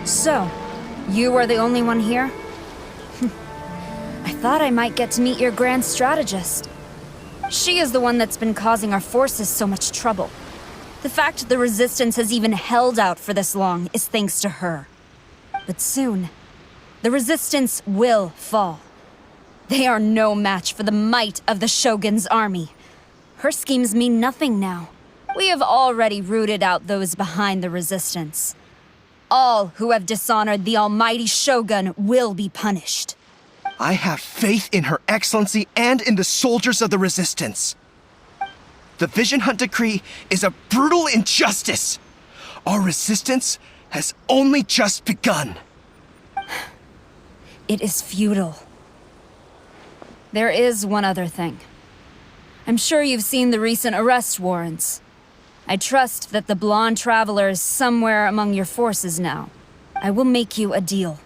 So, you are the only one here? I thought I might get to meet your grand strategist. She is the one that's been causing our forces so much trouble. The fact the Resistance has even held out for this long is thanks to her. But soon, the Resistance will fall. They are no match for the might of the Shogun's army. Her schemes mean nothing now. We have already rooted out those behind the Resistance. All who have dishonored the almighty Shogun will be punished. I have faith in Her Excellency and in the soldiers of the Resistance. The Vision Hunt Decree is a brutal injustice. Our resistance has only just begun. It is futile. There is one other thing. I'm sure you've seen the recent arrest warrants. I trust that the blonde traveler is somewhere among your forces now. I will make you a deal.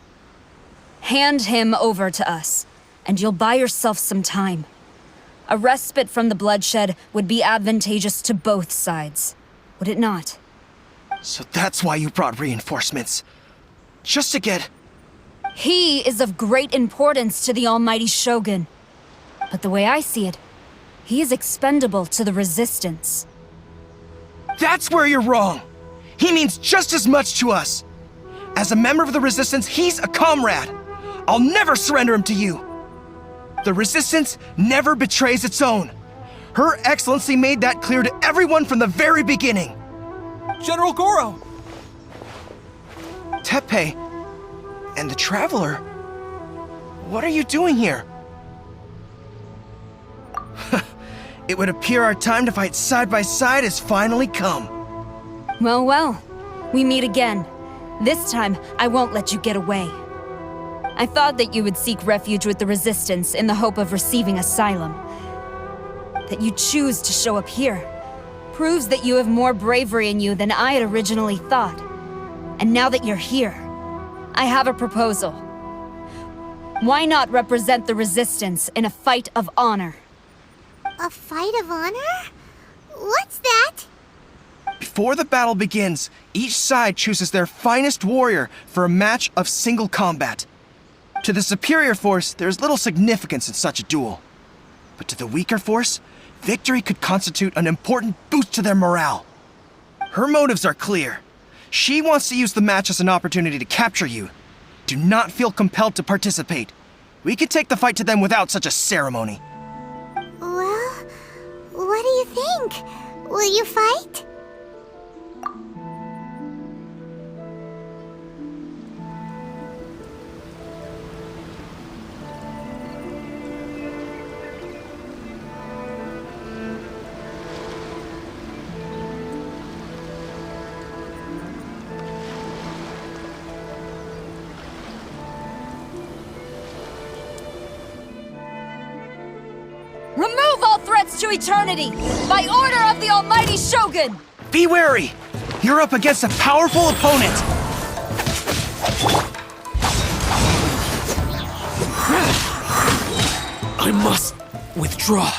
Hand him over to us, and you'll buy yourself some time. A respite from the bloodshed would be advantageous to both sides, would it not? So that's why you brought reinforcements. Just to get... He is of great importance to the almighty Shogun. But the way I see it, he is expendable to the Resistance. That's where you're wrong! He means just as much to us! As a member of the Resistance, he's a comrade! I'll never surrender him to you! The Resistance never betrays its own. Her Excellency made that clear to everyone from the very beginning. General Goro! Teppei and the Traveler? What are you doing here? It would appear our time to fight side by side has finally come. Well, well. We meet again. This time, I won't let you get away. I thought that you would seek refuge with the Resistance in the hope of receiving asylum. That you choose to show up here proves that you have more bravery in you than I had originally thought. And now that you're here, I have a proposal. Why not represent the Resistance in a fight of honor? A fight of honor? What's that? Before the battle begins, each side chooses their finest warrior for a match of single combat. To the superior force, there's little significance in such a duel. But to the weaker force, victory could constitute an important boost to their morale. Her motives are clear. She wants to use the match as an opportunity to capture you. Do not feel compelled to participate. We could take the fight to them without such a ceremony. Well, what do you think? Will you fight? Remove all threats to eternity! By order of the almighty Shogun! Be wary! You're up against a powerful opponent! I must withdraw.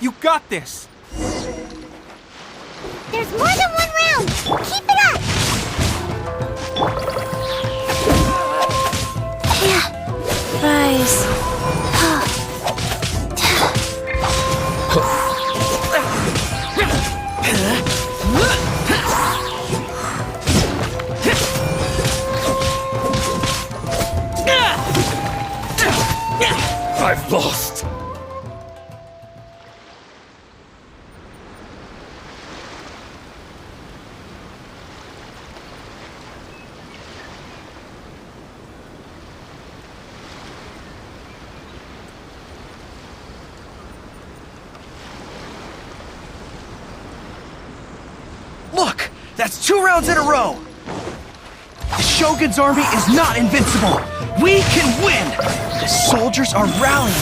You got this! There's more than one round! Keep it up! Rise. I've lost. Look! That's 2 rounds in a row! The Shogun's army is not invincible! We can win! The soldiers are rallying!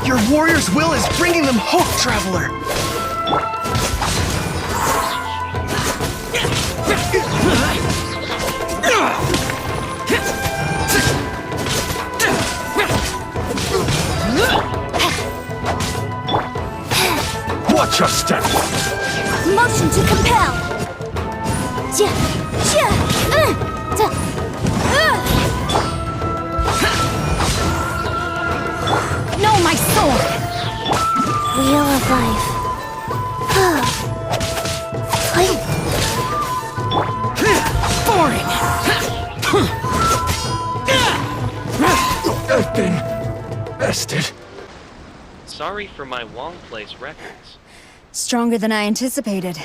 Your warrior's will is bringing them hope, Traveler! Just out. Motion to compel. Ja, ja, da, No, my sword! Wheel of life. Boring! I've been bested. Sorry for my Wong Place records. Stronger than I anticipated.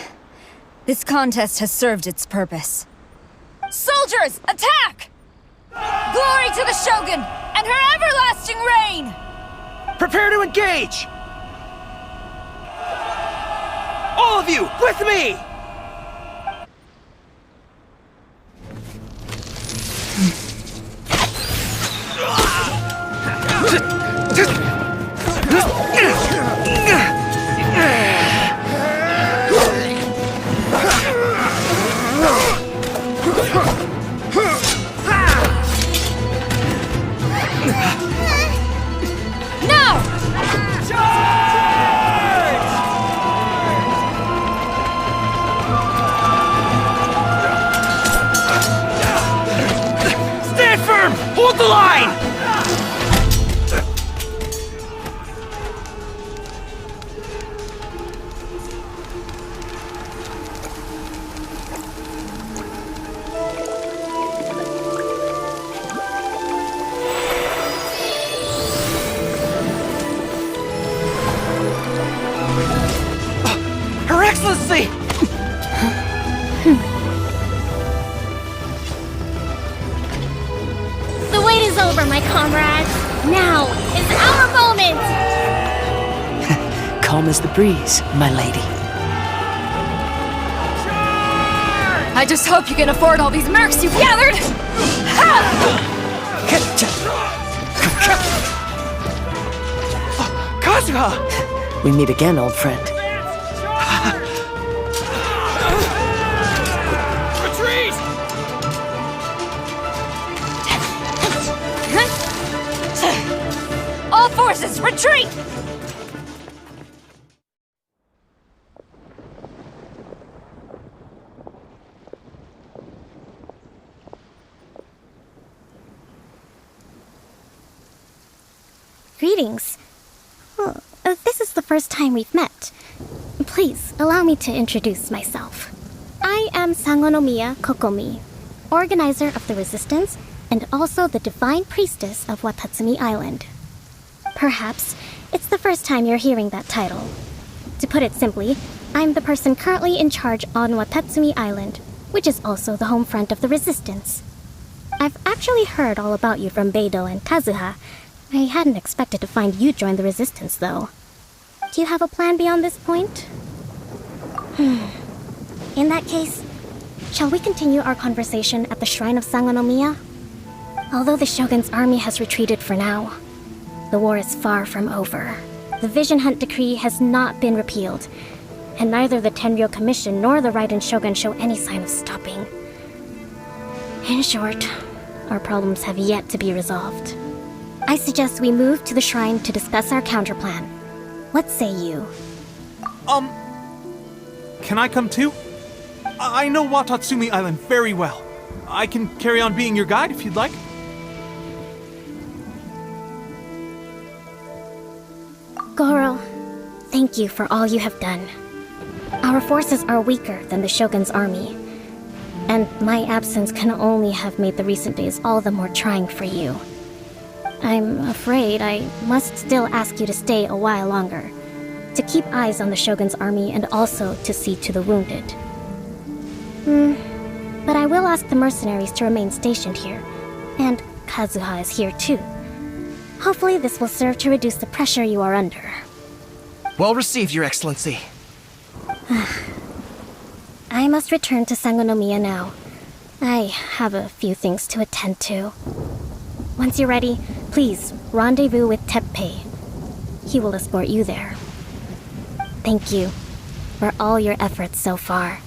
This contest has served its purpose. Soldiers, attack! Glory to the Shogun and her everlasting reign! Prepare to engage! All of you, with me! Stand firm! Hold the line! Her Excellency! The wait is over, my comrades. Now is our moment. Calm as the breeze, my lady. I just hope you can afford all these mercs you've gathered! Kazuha! We meet again, old friend. Retreat! All forces, retreat! Greetings. Well, this is the first time we've met. Please, allow me to introduce myself. I am Sangonomiya Kokomi, organizer of the Resistance and also the Divine Priestess of Watatsumi Island. Perhaps it's the first time you're hearing that title. To put it simply, I'm the person currently in charge on Watatsumi Island, which is also the home front of the Resistance. I've actually heard all about you from Beidou and Kazuha. I hadn't expected to find you join the Resistance, though. Do you have a plan beyond this point? In that case, shall we continue our conversation at the Shrine of Sangonomiya? Although the Shogun's army has retreated for now, the war is far from over. The Vision Hunt Decree has not been repealed, and neither the Tenryo Commission nor the Raiden Shogun show any sign of stopping. In short, our problems have yet to be resolved. I suggest we move to the shrine to discuss our counterplan. What say you? Can I come too? I know Watatsumi Island very well. I can carry on being your guide if you'd like. Goro, thank you for all you have done. Our forces are weaker than the Shogun's army, and my absence can only have made the recent days all the more trying for you. I'm afraid I must still ask you to stay a while longer, to keep eyes on the Shogun's army and also to see to the wounded. But I will ask the mercenaries to remain stationed here, and Kazuha is here too. Hopefully this will serve to reduce the pressure you are under. Well received, Your Excellency. I must return to Sangonomiya now. I have a few things to attend to. Once you're ready, please rendezvous with Teppei. He will escort you there. Thank you for all your efforts so far.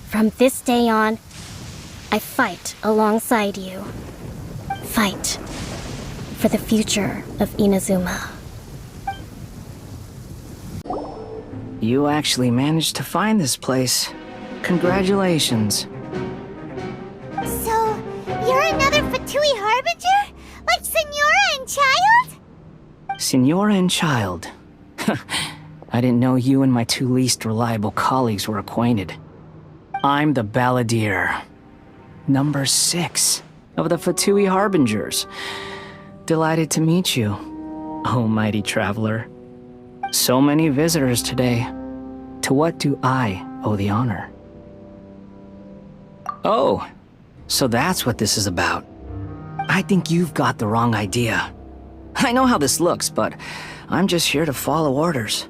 From this day on, I fight alongside you. Fight for the future of Inazuma. You actually managed to find this place. Congratulations. So, you're another Fatui Harbinger? Like Senora and Child? Senora and Child. I didn't know you and my two least reliable colleagues were acquainted. I'm the Balladeer. Number 6 of the Fatui Harbingers. Delighted to meet you, oh mighty traveler. So many visitors today. To what do I owe the honor? Oh, so that's what this is about. I think you've got the wrong idea. I know how this looks, but I'm just here to follow orders.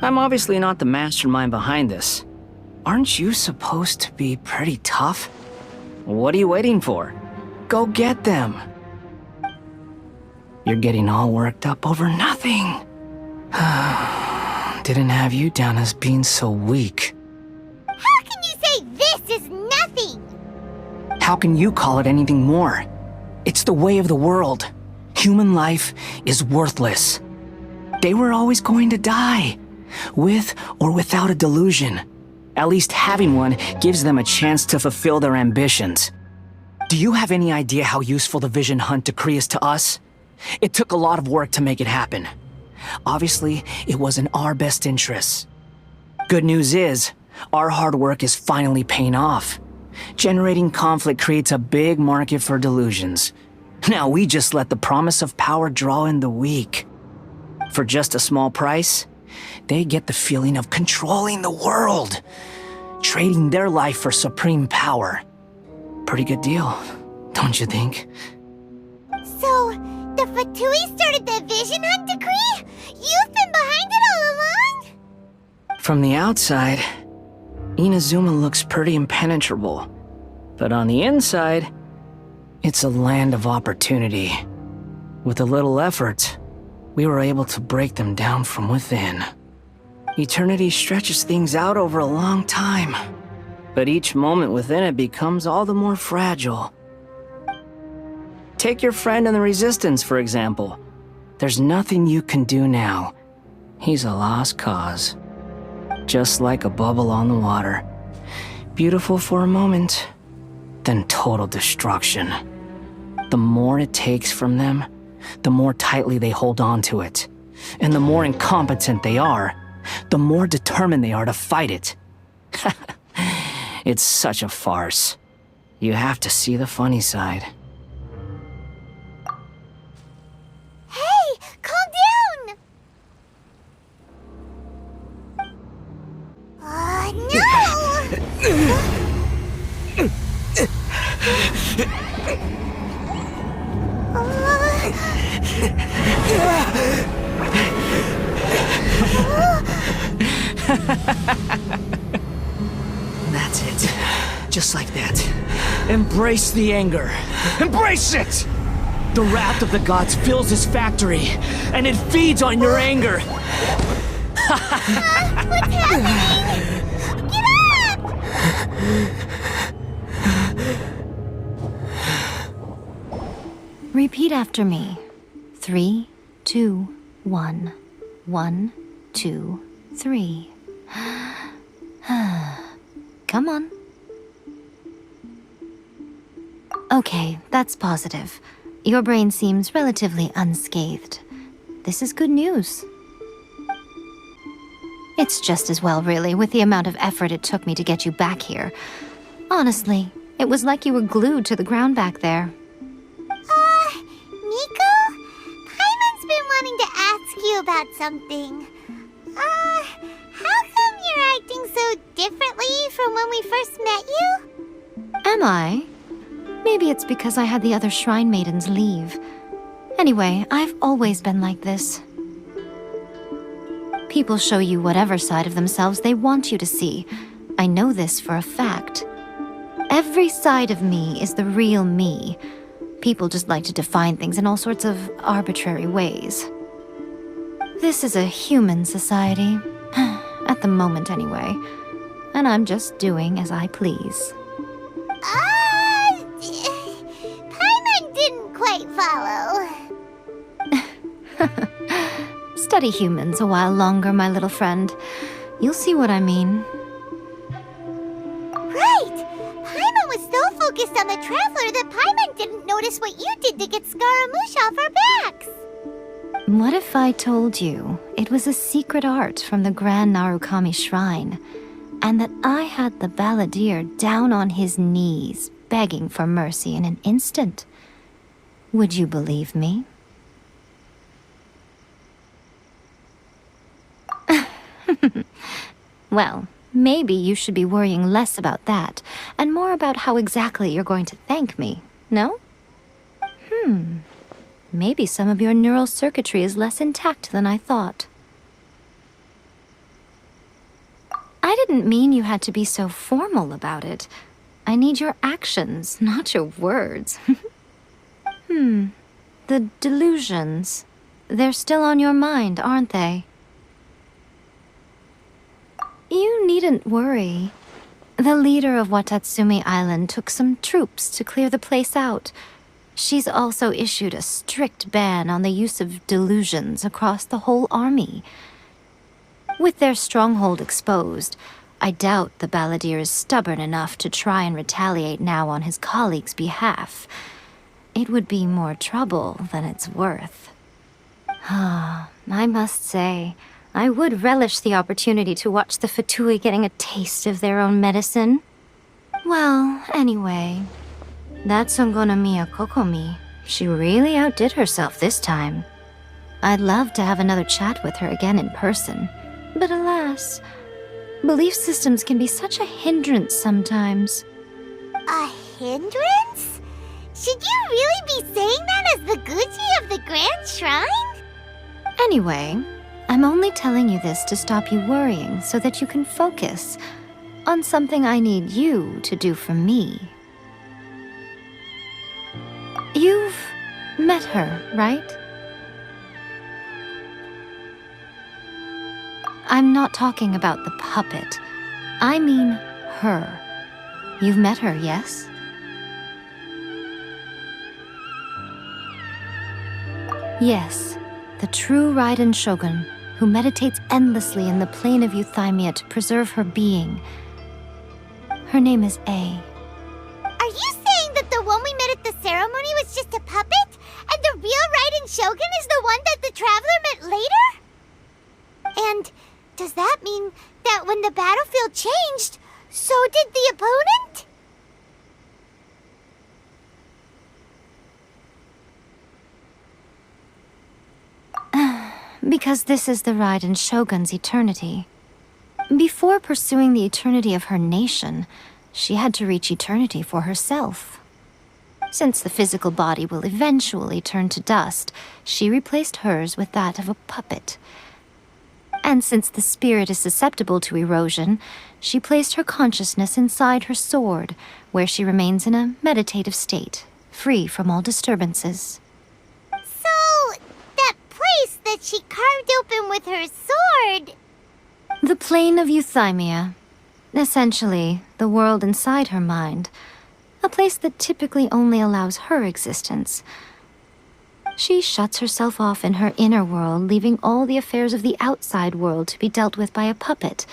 I'm obviously not the mastermind behind this. Aren't you supposed to be pretty tough? What are you waiting for? Go get them. You're getting all worked up over nothing. Didn't have you down as being so weak. How can you say this is nothing? How can you call it anything more? It's the way of the world. Human life is worthless. They were always going to die, with or without a delusion. At least having one gives them a chance to fulfill their ambitions. Do you have any idea how useful the Vision Hunt decree is to us? It took a lot of work to make it happen. Obviously, it was in our best interests. Good news is, our hard work is finally paying off. Generating conflict creates a big market for delusions. Now we just let the promise of power draw in the weak. For just a small price, they get the feeling of controlling the world, trading their life for supreme power. Pretty good deal, don't you think? So, the Fatui started the Vision Hunt decree? You've been behind it all along? From the outside, Inazuma looks pretty impenetrable. But on the inside, it's a land of opportunity. With a little effort, we were able to break them down from within. Eternity stretches things out over a long time, but each moment within it becomes all the more fragile. Take your friend in the Resistance, for example. There's nothing you can do now. He's a lost cause. Just like a bubble on the water. Beautiful for a moment, then total destruction. The more it takes from them, the more tightly they hold on to it. And the more incompetent they are, the more determined they are to fight it. It's such a farce. You have to see the funny side. Hey, calm down! That's it. Just like that. Embrace the anger. Embrace it! The wrath of the gods fills his factory, and it feeds on your anger. What's happening? Get up! Repeat after me. 3, 2, 1. 1, 2, 3. Come on. Okay, that's positive. Your brain seems relatively unscathed. This is good news. It's just as well, really, with the amount of effort it took me to get you back here. Honestly, it was like you were glued to the ground back there. Nico? Paimon's been wanting to ask you about something. How come you're acting so differently from when we first met you? Am I? Maybe it's because I had the other Shrine Maidens leave. Anyway, I've always been like this. People show you whatever side of themselves they want you to see. I know this for a fact. Every side of me is the real me. People just like to define things in all sorts of arbitrary ways. This is a human society. At the moment, anyway. And I'm just doing as I please. Paimon didn't quite follow. Study humans a while longer, my little friend. You'll see what I mean. Right! Paimon was so focused on the Traveler that Paimon didn't notice what you did to get Scaramouche off our backs! What if I told you it was a secret art from the Grand Narukami Shrine, and that I had the balladeer down on his knees, begging for mercy in an instant? Would you believe me? Well, maybe you should be worrying less about that, and more about how exactly you're going to thank me, no? Maybe some of your neural circuitry is less intact than I thought. I didn't mean you had to be so formal about it. I need your actions, not your words. The delusions. They're still on your mind, aren't they? You needn't worry. The leader of Watatsumi Island took some troops to clear the place out. She's also issued a strict ban on the use of delusions across the whole army. With their stronghold exposed, I doubt the balladeer is stubborn enough to try and retaliate now on his colleagues' behalf. It would be more trouble than it's worth. I must say, I would relish the opportunity to watch the Fatui getting a taste of their own medicine. Well, anyway, that Songonomiya Kokomi, she really outdid herself this time. I'd love to have another chat with her again in person, but alas, belief systems can be such a hindrance sometimes. A hindrance? Should you really be saying that as the Gucci of the Grand Shrine? Anyway, I'm only telling you this to stop you worrying so that you can focus on something I need you to do for me. You've met her, right? I'm not talking about the puppet. I mean her. You've met her, yes? Yes, the true Raiden Shogun, who meditates endlessly in the plane of Euthymia to preserve her being. Her name is A. Are you saying that the one we met at the ceremony was just a puppet? And the real Raiden Shogun is the one that the Traveler met later? And does that mean that when the battlefield changed, so did the opponent? Because this is the Raiden Shogun's eternity. Before pursuing the eternity of her nation, she had to reach eternity for herself. Since the physical body will eventually turn to dust, she replaced hers with that of a puppet. And since the spirit is susceptible to erosion, she placed her consciousness inside her sword, where she remains in a meditative state, free from all disturbances. So, that place that she carved open with her sword... The plane of Euthymia. Essentially, the world inside her mind. A place that typically only allows her existence. She shuts herself off in her inner world, leaving all the affairs of the outside world to be dealt with by a puppet,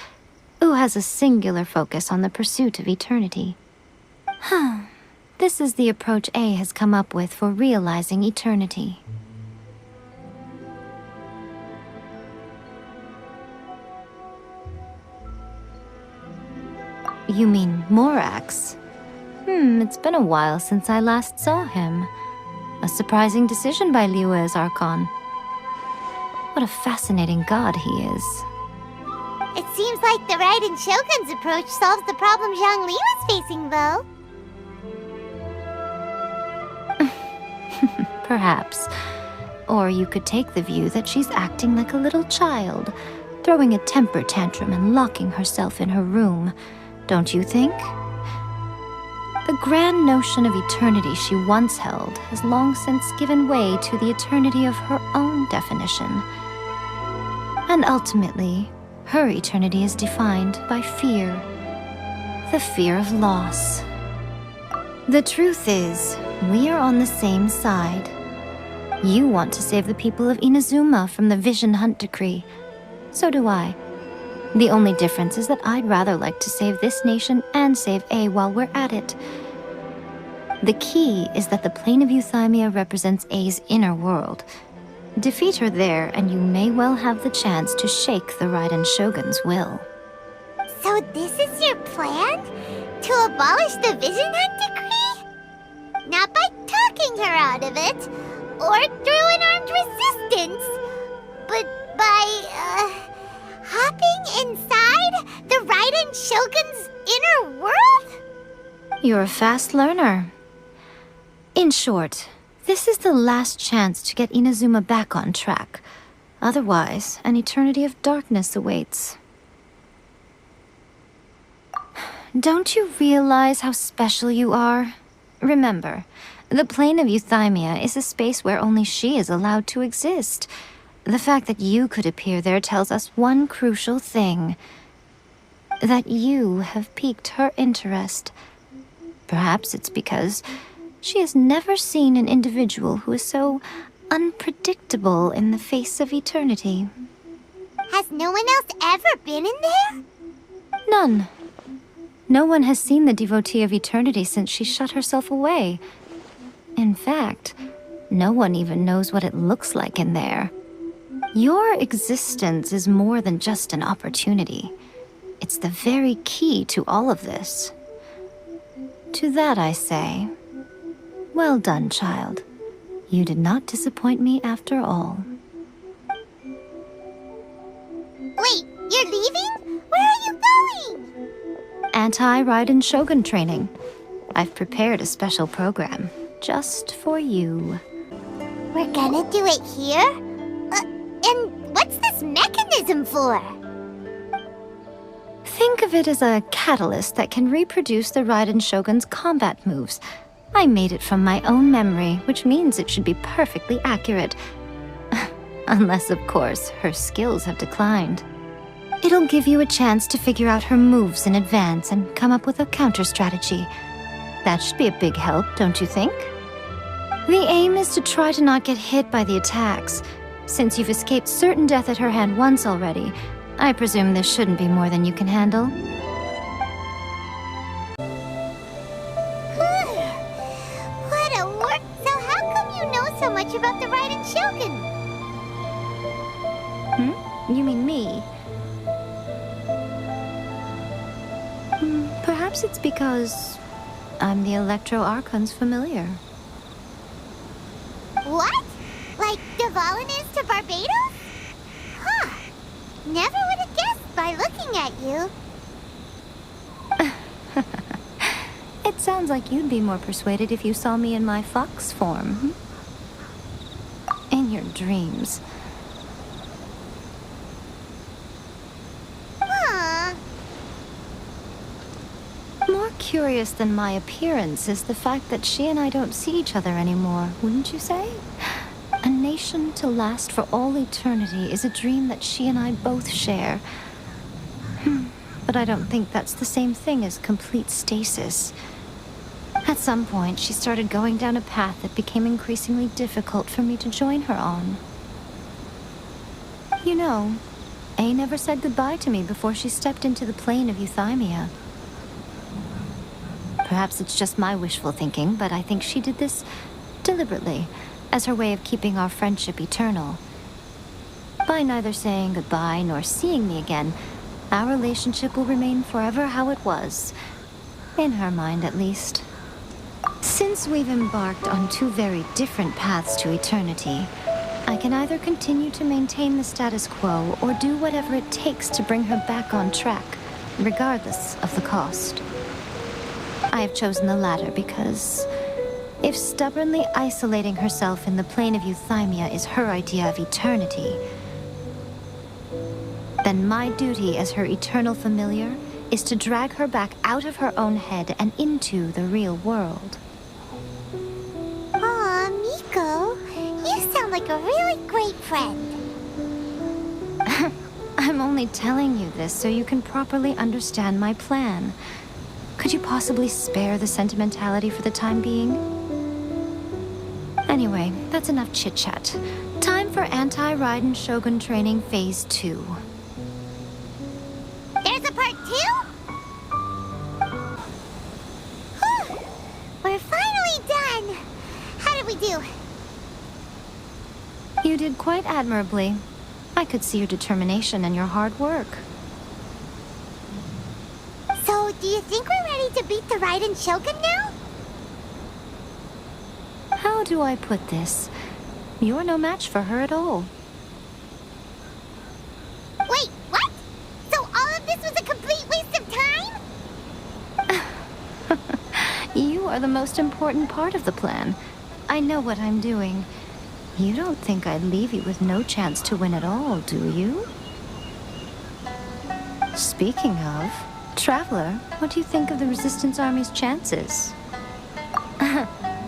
who has a singular focus on the pursuit of eternity. This is the approach A has come up with for realizing eternity. You mean Morax? It's been a while since I last saw him. A surprising decision by Liyue's Archon. What a fascinating god he is. It seems like the Raiden Shogun's approach solves the problem Zhongli was facing, though. Perhaps. Or you could take the view that she's acting like a little child, throwing a temper tantrum and locking herself in her room. Don't you think? The grand notion of eternity she once held has long since given way to the eternity of her own definition. And ultimately, her eternity is defined by fear. The fear of loss. The truth is, we are on the same side. You want to save the people of Inazuma from the Vision Hunt decree. So do I. The only difference is that I'd rather like to save this nation and save A while we're at it. The key is that the plane of Euthymia represents A's inner world. Defeat her there, and you may well have the chance to shake the Raiden Shogun's will. So this is your plan? To abolish the Vision Hunt decree? Not by talking her out of it, or through an armed resistance, but by, hopping inside the Raiden Shogun's inner world? You're a fast learner. In short, this is the last chance to get Inazuma back on track. Otherwise, an eternity of darkness awaits. Don't you realize how special you are? Remember, the plane of Euthymia is a space where only she is allowed to exist. The fact that you could appear there tells us one crucial thing. That you have piqued her interest. Perhaps it's because she has never seen an individual who is so unpredictable in the face of eternity. Has no one else ever been in there? None. No one has seen the devotee of eternity since she shut herself away. In fact, no one even knows what it looks like in there. Your existence is more than just an opportunity. It's the very key to all of this. To that I say, well done, child. You did not disappoint me after all. Wait, you're leaving? Where are you going? Anti-Raiden Shogun training. I've prepared a special program just for you. We're gonna do it here? And what's this mechanism for? Think of it as a catalyst that can reproduce the Raiden Shogun's combat moves. I made it from my own memory, which means it should be perfectly accurate. Unless, of course, her skills have declined. It'll give you a chance to figure out her moves in advance and come up with a counter-strategy. That should be a big help, don't you think? The aim is to try to not get hit by the attacks. Since you've escaped certain death at her hand once already, I presume this shouldn't be more than you can handle. What a work! So how come you know so much about the Raiden Shogun? You mean me? Perhaps it's because I'm the Electro Archon's familiar. What? Like Dvalin is to Barbados? Huh. Never would have guessed by looking at you. It sounds like you'd be more persuaded if you saw me in my fox form. In your dreams. Huh. More curious than my appearance is the fact that she and I don't see each other anymore, wouldn't you say? A nation to last for all eternity is a dream that she and I both share. But I don't think that's the same thing as complete stasis. At some point, she started going down a path that became increasingly difficult for me to join her on. You know, A never said goodbye to me before she stepped into the plane of Euthymia. Perhaps it's just my wishful thinking, but I think she did this deliberately, as her way of keeping our friendship eternal. By neither saying goodbye nor seeing me again, our relationship will remain forever how it was. In her mind, at least. Since we've embarked on two very different paths to eternity, I can either continue to maintain the status quo or do whatever it takes to bring her back on track, regardless of the cost. I have chosen the latter because if stubbornly isolating herself in the plane of Euthymia is her idea of eternity, then my duty as her eternal familiar is to drag her back out of her own head and into the real world. Aw, Miko, you sound like a really great friend. I'm only telling you this so you can properly understand my plan. Could you possibly spare the sentimentality for the time being? Anyway, that's enough chit-chat. Time for Anti-Raiden Shogun Training Phase 2. we do? You did quite admirably. I could see your determination and your hard work. So, do you think we're ready to beat the Raiden Shogun now? How do I put this? You're no match for her at all. Wait, what? So all of this was a complete waste of time? You are the most important part of the plan. I know what I'm doing. You don't think I'd leave you with no chance to win at all, do you? Speaking of, Traveler, what do you think of the Resistance Army's chances?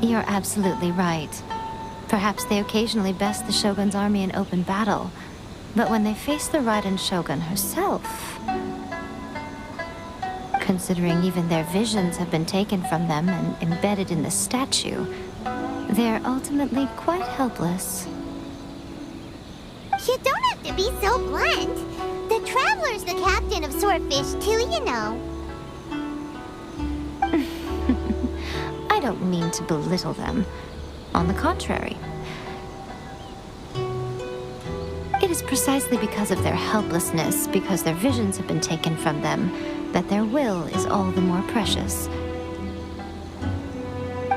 You're absolutely right. Perhaps they occasionally best the Shogun's army in open battle, but when they face the Raiden Shogun herself... Considering even their visions have been taken from them and embedded in the statue, they're ultimately quite helpless. You don't have to be so blunt. The Traveler's the captain of Swordfish too, you know. I don't mean to belittle them. On the contrary. It is precisely because of their helplessness, because their visions have been taken from them, that their will is all the more precious.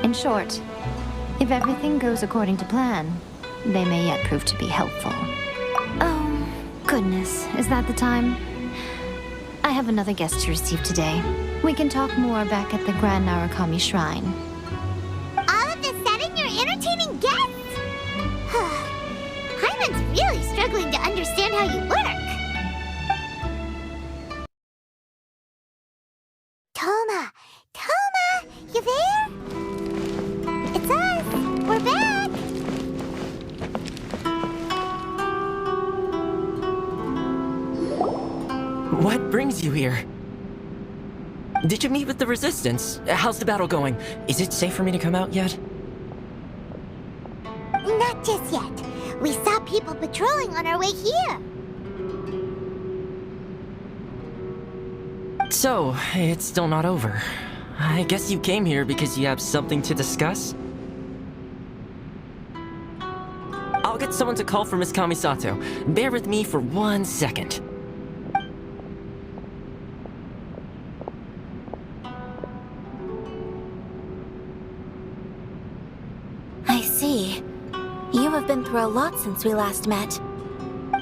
In short, if everything goes according to plan, they may yet prove to be helpful. Oh, goodness, is that the time? I have another guest to receive today. We can talk more back at the Grand Narukami Shrine. All of a sudden, you're entertaining guests? Hyman's really struggling to understand how you work. Toma, you there? It's us. We're back. What brings you here? Did you meet with the Resistance? How's the battle going? Is it safe for me to come out yet? Not just yet. We saw people patrolling on our way here. So, it's still not over. I guess you came here because you have something to discuss? I'll get someone to call for Miss Kamisato. Bear with me for 1 second. I see. You have been through a lot since we last met.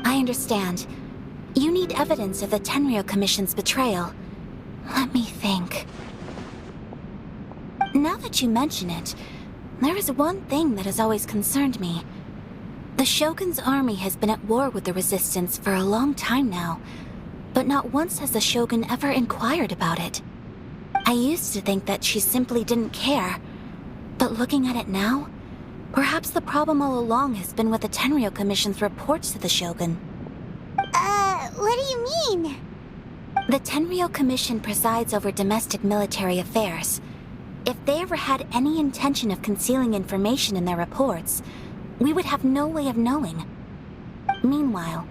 I understand. You need evidence of the Tenryou Commission's betrayal. Let me think. Now that you mention it, there is one thing that has always concerned me. The Shogun's army has been at war with the Resistance for a long time now, but not once has the Shogun ever inquired about it. I used to think that she simply didn't care, but looking at it now, perhaps the problem all along has been with the Tenryou Commission's reports to the Shogun. What do you mean? The Tenryou Commission presides over domestic military affairs. If they ever had any intention of concealing information in their reports, we would have no way of knowing. Meanwhile,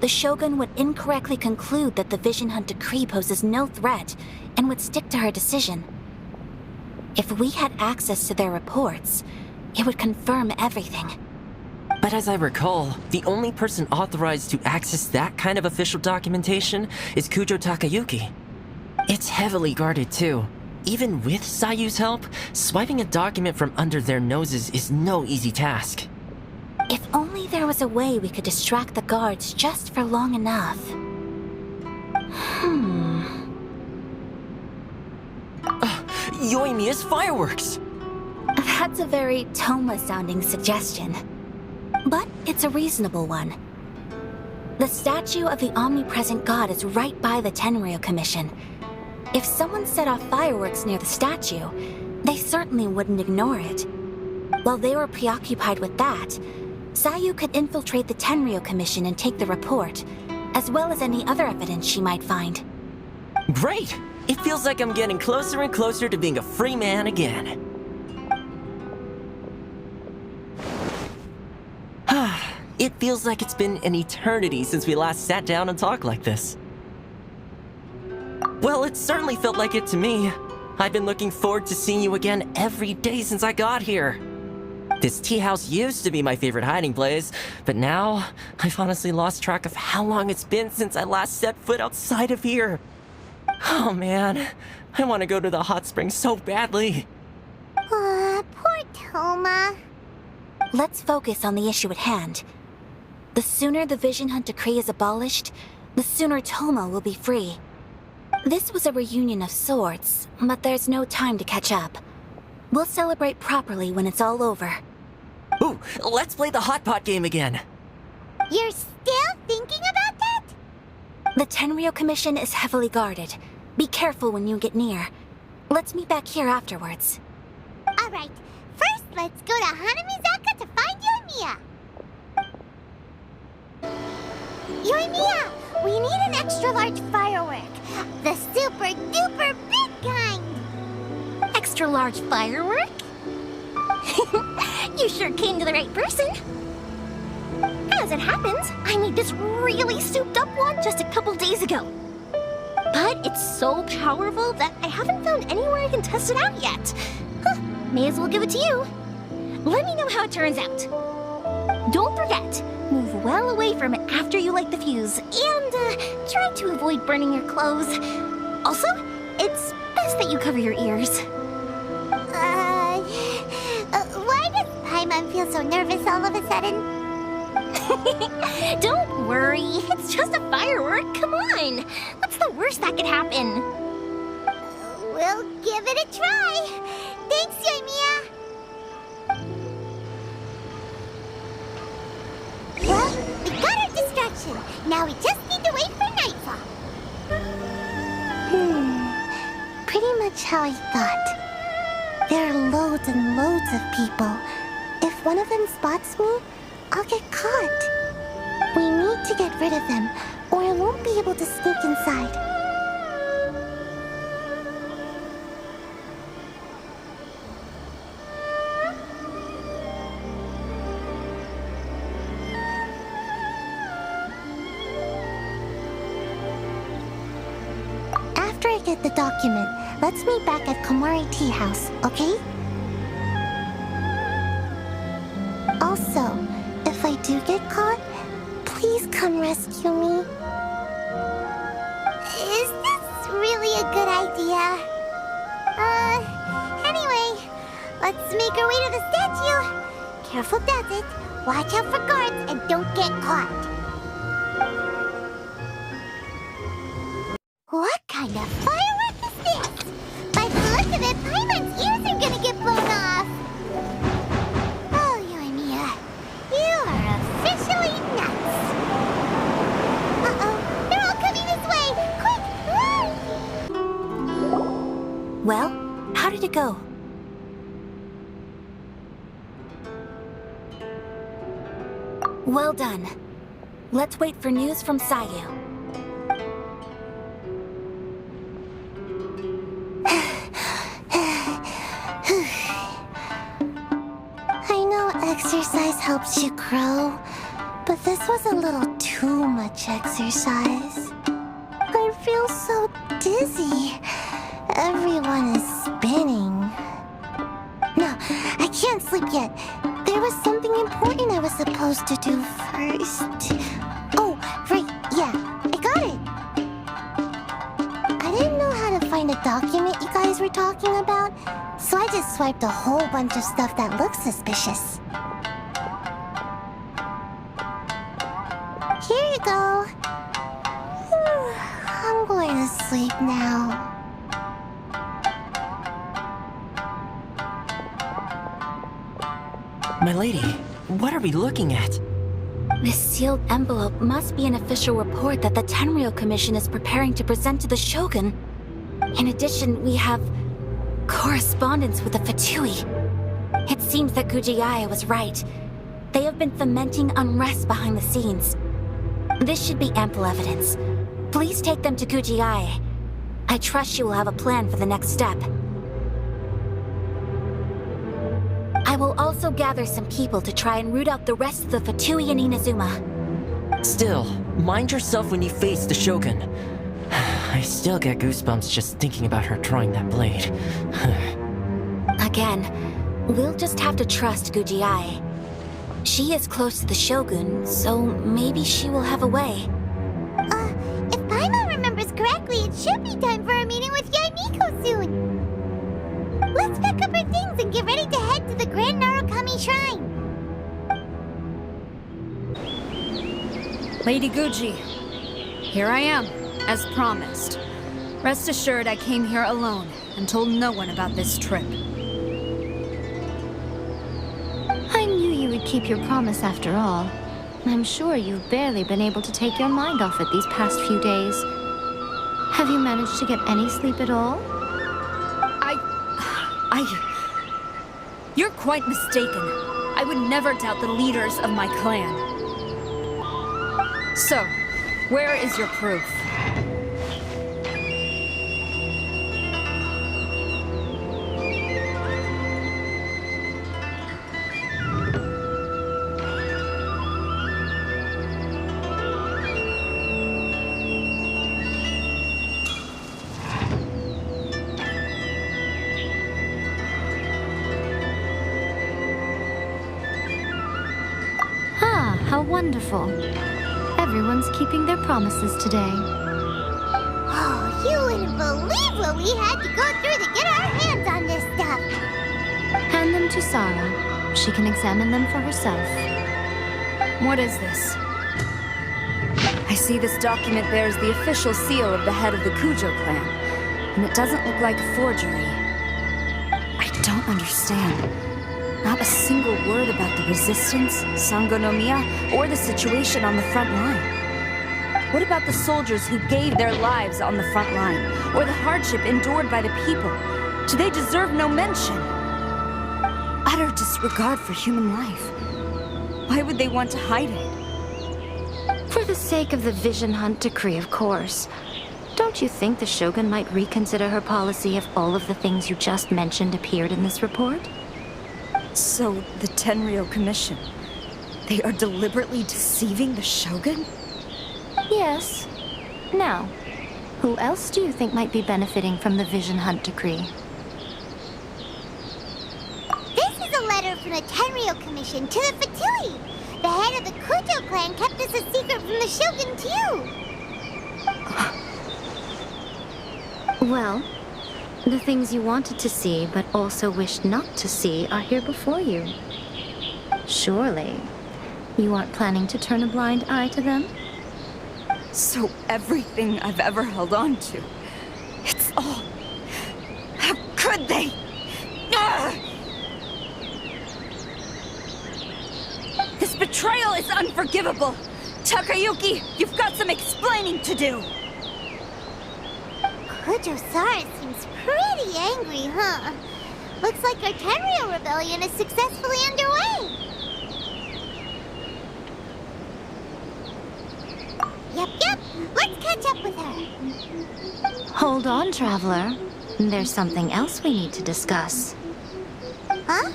the Shogun would incorrectly conclude that the Vision Hunt decree poses no threat and would stick to her decision. If we had access to their reports, it would confirm everything. But as I recall, the only person authorized to access that kind of official documentation is Kujo Takayuki. It's heavily guarded too. Even with Sayu's help, swiping a document from under their noses is no easy task. If only there was a way we could distract the guards just for long enough. Yoimiya's fireworks! That's a very Toma-sounding suggestion. But it's a reasonable one. The statue of the omnipresent god is right by the Tenryou Commission. If someone set off fireworks near the statue, they certainly wouldn't ignore it. While they were preoccupied with that, Sayu could infiltrate the Tenryou Commission and take the report, as well as any other evidence she might find. Great! It feels like I'm getting closer and closer to being a free man again. It feels like it's been an eternity since we last sat down and talked like this. Well, it certainly felt like it to me. I've been looking forward to seeing you again every day since I got here. This tea house used to be my favorite hiding place, but now I've honestly lost track of how long it's been since I last set foot outside of here. Oh man, I want to go to the hot springs so badly. Poor Toma. Let's focus on the issue at hand. The sooner the Vision Hunt Decree is abolished, the sooner Toma will be free. This was a reunion of sorts, but there's no time to catch up. We'll celebrate properly when it's all over. Ooh, let's play the hot pot game again. You're still thinking about that? The Tenryou Commission is heavily guarded. Be careful when you get near. Let's meet back here afterwards. Alright, first let's go to Hanamizaka to find Yoimiya. Yoimiya, we need an extra large firework. The super duper big kind. Extra large firework? You sure came to the right person. As it happens, I made this really souped up one just a couple days ago. But it's so powerful that I haven't found anywhere I can test it out yet. Huh, may as well give it to you. Let me know how it turns out. Don't forget, move well away from it after you light the fuse, and try to avoid burning your clothes. Also, it's best that you cover your ears. Why does Paimon feel so nervous all of a sudden? Don't worry, it's just a firework, come on! What's the worst that could happen? We'll give it a try. Thanks, Yoimiya. Well, we got our distraction. Now we just need to wait for nightfall. Pretty much how I thought. There are loads and loads of people. If one of them spots me, I'll get caught. We need to get rid of them, or I won't be able to sneak inside. After I get the document, let's meet back at Komari Tea House, okay? Also, if I do get caught, please come rescue me. Is this really a good idea? Anyway, let's make our way to the statue. Careful does it. Watch out for guards and don't get caught. What kind of firework is this? By the look of it, Paimon's ears are gonna get blown off. Oh, Yoimiya, you are officially nuts. Uh-oh, they're all coming this way. Quick, run! Well, how did it go? Well done. Let's wait for news from Sayu. I know exercise helps you grow, but this was a little too much exercise. I feel so dizzy. Everyone is spinning. No, I can't sleep yet. There was something important I was supposed to do first. Oh, right, yeah, I got it. I didn't know how to find a document you guys were talking about, so I just swiped a whole bunch of stuff that looks suspicious. Here you go. I'm going to sleep now. My lady, what are we looking at? This sealed envelope must be an official report that the Tenryou Commission is preparing to present to the Shogun. In addition, we have correspondence with the Fatui. It seems that Gujiaya was right. They have been fomenting unrest behind the scenes. This should be ample evidence. Please take them to Gujiaya. I trust you will have a plan for the next step. I will also gather some people to try and root out the rest of the Fatui and Inazuma. Still, mind yourself when you face the Shogun. I still get goosebumps just thinking about her drawing that blade. Again, We'll just have to trust Guji-ai. She is close to the Shogun, so maybe she will have a way. If Paimon remembers correctly, it should be time for a meeting with Yaimiko soon. Let's pack up our things and get ready to head to the Grand Narukami Shrine. Lady Guji, here I am, as promised. Rest assured I came here alone and told no one about this trip. I knew you would keep your promise after all. I'm sure you've barely been able to take your mind off it these past few days. Have you managed to get any sleep at all? You're quite mistaken. I would never doubt the leaders of my clan. So, where is your proof? Ah, how wonderful. Everyone's keeping their promises today. Oh, you wouldn't believe what we had to go through to get our hands on this stuff. Hand them to Sarah. She can examine them for herself. What is this? I see this document bears the official seal of the head of the Kujo clan, and it doesn't look like a forgery. I don't understand. Not a single word about the resistance, Sangonomiya, or the situation on the front line. What about the soldiers who gave their lives on the front line, or the hardship endured by the people? Do they deserve no mention? Utter disregard for human life. Why would they want to hide it? For the sake of the Vision Hunt decree, of course. Don't you think the Shogun might reconsider her policy if all of the things you just mentioned appeared in this report? So, the Tenryou Commission, they are deliberately deceiving the Shogun? Yes. Now, who else do you think might be benefiting from the Vision Hunt decree? This is a letter from the Tenryou Commission to the Fatui. The head of the Kujo clan kept this a secret from the Shogun, too. Well, the things you wanted to see but also wished not to see are here before you. Surely, you aren't planning to turn a blind eye to them? So everything I've ever held on to, it's all... How could they? Ugh! This betrayal is unforgivable! Takayuki, you've got some explaining to do! Kujo-Sara seems pretty angry, huh? Looks like our Tenryou rebellion is successfully underway. Yep. Let's catch up with her. Hold on, Traveler. There's something else we need to discuss. Huh?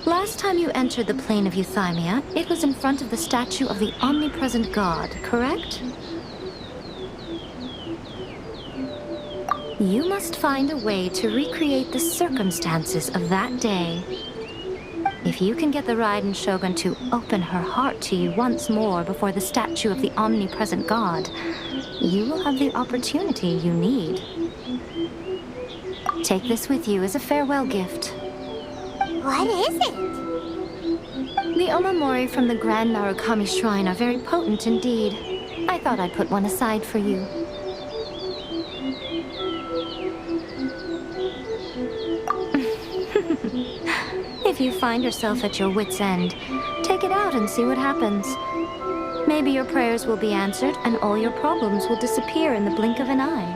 Last time you entered the plane of Euthymia, it was in front of the statue of the omnipresent god, correct? You must find a way to recreate the circumstances of that day. If you can get the Raiden Shogun to open her heart to you once more before the statue of the omnipresent god, you will have the opportunity you need. Take this with you as a farewell gift. What is it? The omamori from the Grand Narukami Shrine are very potent indeed. I thought I'd put one aside for you. If you find yourself at your wit's end, take it out and see what happens. Maybe your prayers will be answered and all your problems will disappear in the blink of an eye.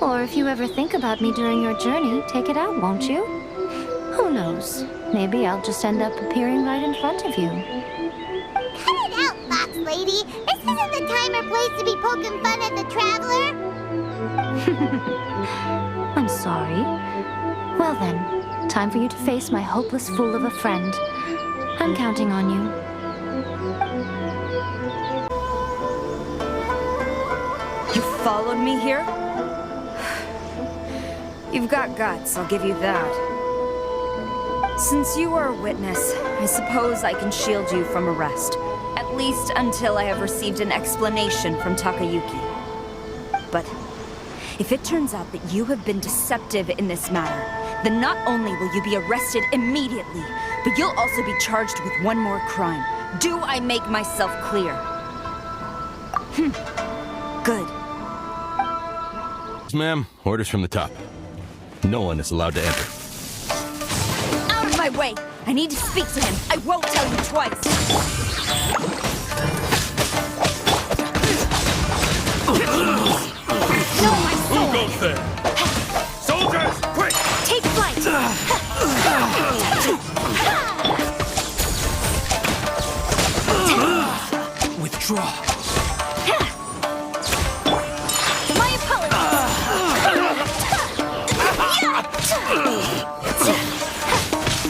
Or if you ever think about me during your journey, take it out, won't you? Who knows? Maybe I'll just end up appearing right in front of you. Cut it out, Fox Lady. This isn't the time or place to be poking fun at the Traveler. I'm sorry. Well then, time for you to face my hopeless fool of a friend. I'm counting on you. You followed me here? You've got guts, I'll give you that. Since you are a witness, I suppose I can shield you from arrest. At least until I have received an explanation from Takayuki. But if it turns out that you have been deceptive in this matter, then not only will you be arrested immediately, but you'll also be charged with one more crime. Do I make myself clear? Good. Ma'am, orders from the top. No one is allowed to enter. Out of my way! I need to speak to him. I won't tell you twice. No, my soul! Who goes there? Soldiers, quick! Take flight! Withdraw. My apologies!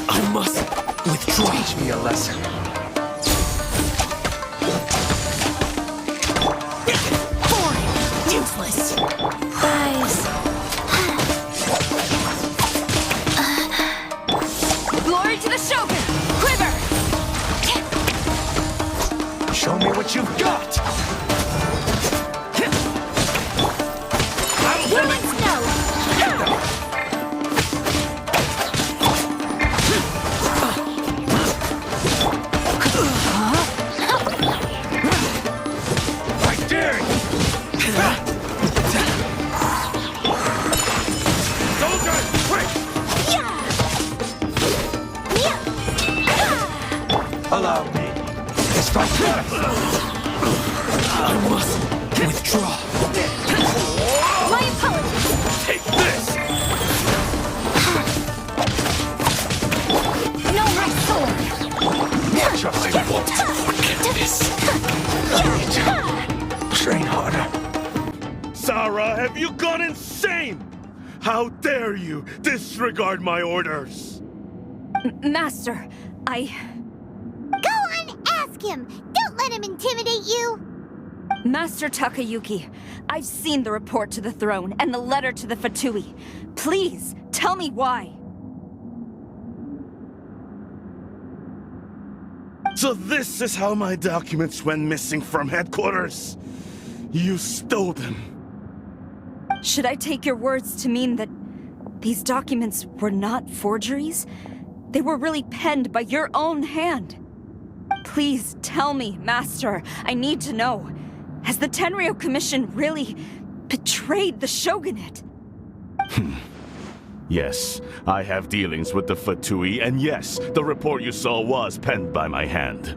I must withdraw. Teach me a lesson. Boring. Useless. Eyes. Glory to the Shogun! Quiver! Show me what you've got! Humans know! I dare you! Soldiers, quick! Allow me. Strike first! I must withdraw. My apologies! Take this! No, my sword! Trust me. I won't forget this. Train harder. Sarah, have you gone insane? How dare you disregard my orders? Master, I... Go on, ask him! Don't let him intimidate you! Master Takayuki, I've seen the report to the throne and the letter to the Fatui. Please, tell me why. So this is how my documents went missing from headquarters? You stole them. Should I take your words to mean that these documents were not forgeries? They were really penned by your own hand. Please tell me, Master. I need to know. Has the Tenryou Commission really betrayed the Shogunate? Yes, I have dealings with the Fatui, and yes, the report you saw was penned by my hand.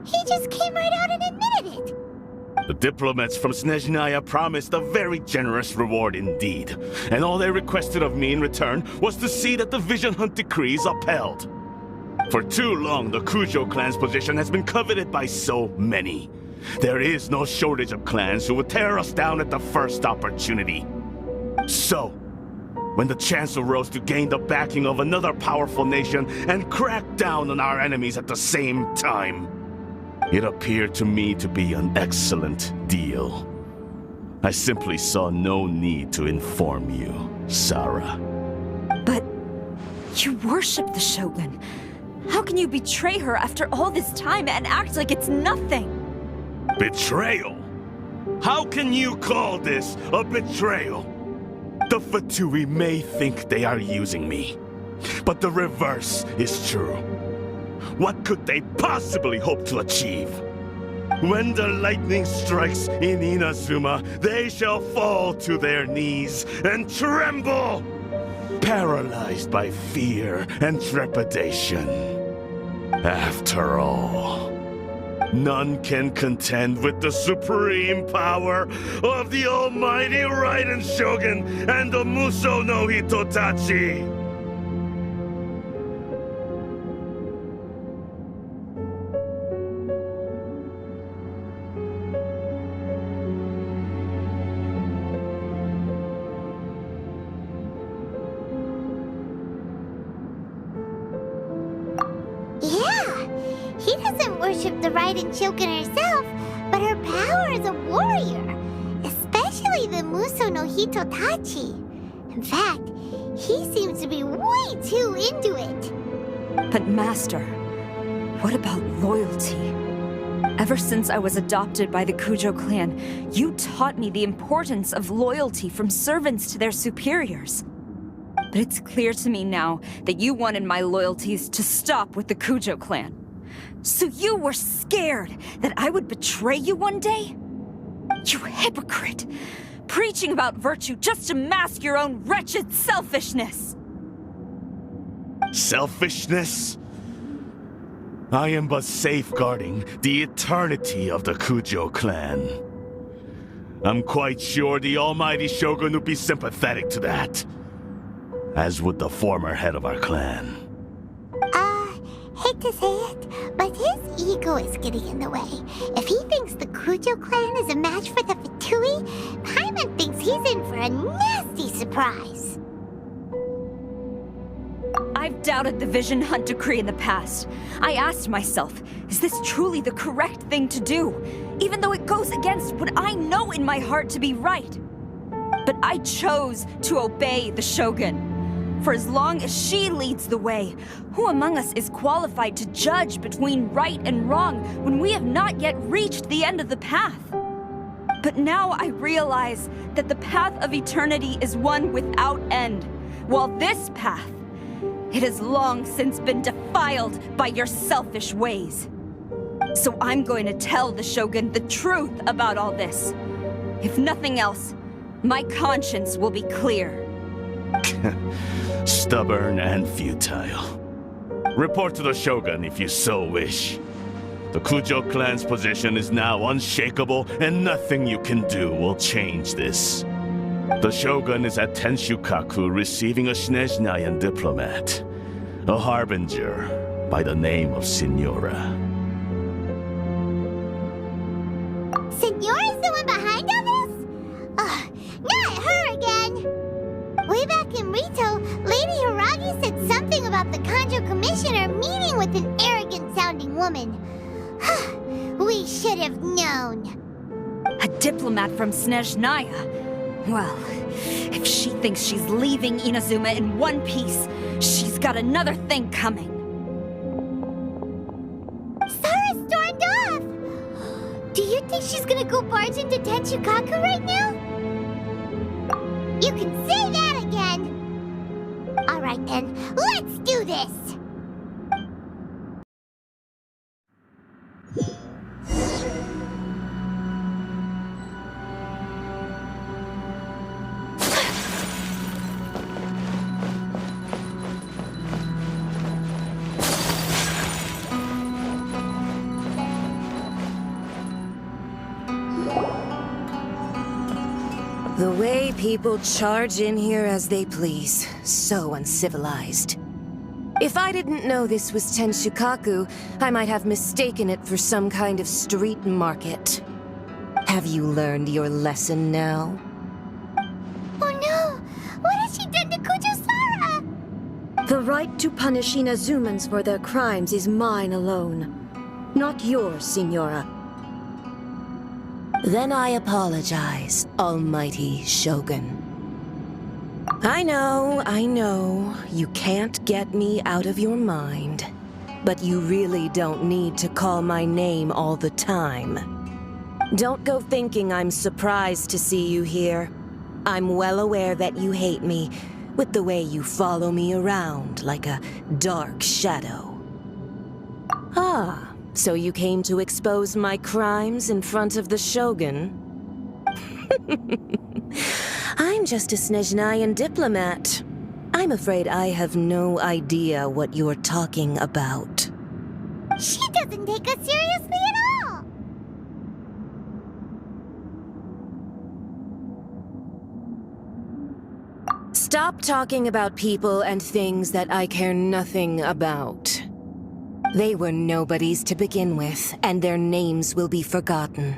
He just came right out and admitted it! The diplomats from Snezhnaya promised a very generous reward indeed, and all they requested of me in return was to see that the Vision Hunt decree is upheld. For too long, the Kujo clan's position has been coveted by so many. There is no shortage of clans who would tear us down at the first opportunity. So, when the chance arose to gain the backing of another powerful nation and crack down on our enemies at the same time, it appeared to me to be an excellent deal. I simply saw no need to inform you, Sarah. But you worship the Shogun. How can you betray her after all this time and act like it's nothing? Betrayal? How can you call this a betrayal? The Fatui may think they are using me, but the reverse is true. What could they possibly hope to achieve? When the lightning strikes in Inazuma, they shall fall to their knees and tremble, paralyzed by fear and trepidation. After all, none can contend with the supreme power of the almighty Raiden Shogun and the Muso no Hitotachi! He doesn't worship the Raiden Shogun herself, but her power as a warrior, especially the Muso no Hitotachi. In fact, He seems to be way too into it. But Master, what about loyalty? Ever since I was adopted by the Kujo clan, you taught me the importance of loyalty from servants to their superiors. But it's clear to me now that you wanted my loyalties to stop with the Kujo clan. So you were scared that I would betray you one day? You hypocrite! Preaching about virtue just to mask your own wretched selfishness! Selfishness? I am but safeguarding the eternity of the Kujo clan. I'm quite sure the almighty Shogun would be sympathetic to that. As would the former head of our clan. Hate to say it, but his ego is getting in the way. If he thinks the Kujo clan is a match for the Fatui, Paimon thinks he's in for a nasty surprise. I've doubted the Vision Hunt decree in the past. I asked myself, is this truly the correct thing to do? Even though it goes against what I know in my heart to be right. But I chose to obey the Shogun. For as long as she leads the way, who among us is qualified to judge between right and wrong when we have not yet reached the end of the path? But now I realize that the path of eternity is one without end, while this path, it has long since been defiled by your selfish ways. So I'm going to tell the Shogun the truth about all this. If nothing else, my conscience will be clear. Stubborn and futile. Report to the Shogun if you so wish. The Kujo clan's position is now unshakable, and nothing you can do will change this. The Shogun is at Tenshukaku receiving a Snezhnayan diplomat, a harbinger by the name of Signora. Signora's the one behind all this? Ugh, not her again! Way back in Rito, Lady Hiragi said something about the Kanjo Commissioner meeting with an arrogant-sounding woman. We should have known. A diplomat from Snezhnaya? Well, if she thinks she's leaving Inazuma in one piece, she's got another thing coming. Sara stormed off! Do you think she's gonna go barge into Tenshukaku right now? You can say that again! Alright then, let's do this! The way people charge in here as they please. So uncivilized. If I didn't know this was Tenshukaku, I might have mistaken it for some kind of street market. Have you learned your lesson now? Oh no! What has she done to Kujo-Sara? The right to punish Inazumans for their crimes is mine alone. Not yours, Signora. Then I apologize, Almighty Shogun. I know, you can't get me out of your mind. But you really don't need to call my name all the time. Don't go thinking I'm surprised to see you here. I'm well aware that you hate me, with the way you follow me around like a dark shadow. Ah. So you came to expose my crimes in front of the Shogun? I'm just a Snezhnayan diplomat. I'm afraid I have no idea what you're talking about. She doesn't take us seriously at all! Stop talking about people and things that I care nothing about. They were nobodies to begin with, and their names will be forgotten.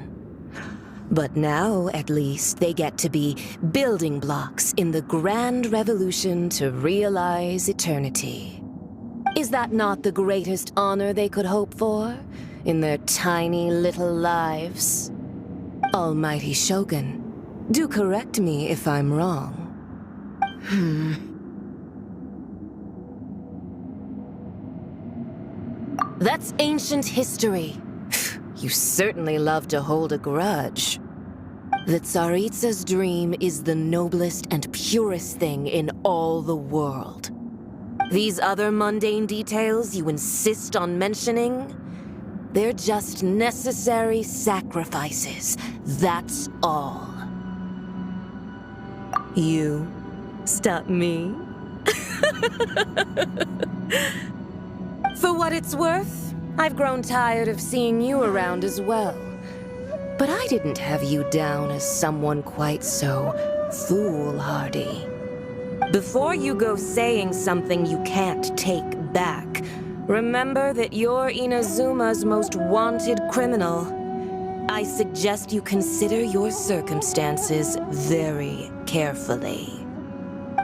But now, at least, they get to be building blocks in the grand revolution to realize eternity. Is that not the greatest honor they could hope for in their tiny little lives? Almighty Shogun, do correct me if I'm wrong. That's ancient history. You certainly love to hold a grudge. The Tsaritsa's dream is the noblest and purest thing in all the world. These other mundane details you insist on mentioning, they're just necessary sacrifices. That's all. You stop me? For what it's worth, I've grown tired of seeing you around as well. But I didn't have you down as someone quite so foolhardy. Before you go saying something you can't take back, remember that you're Inazuma's most wanted criminal. I suggest you consider your circumstances very carefully.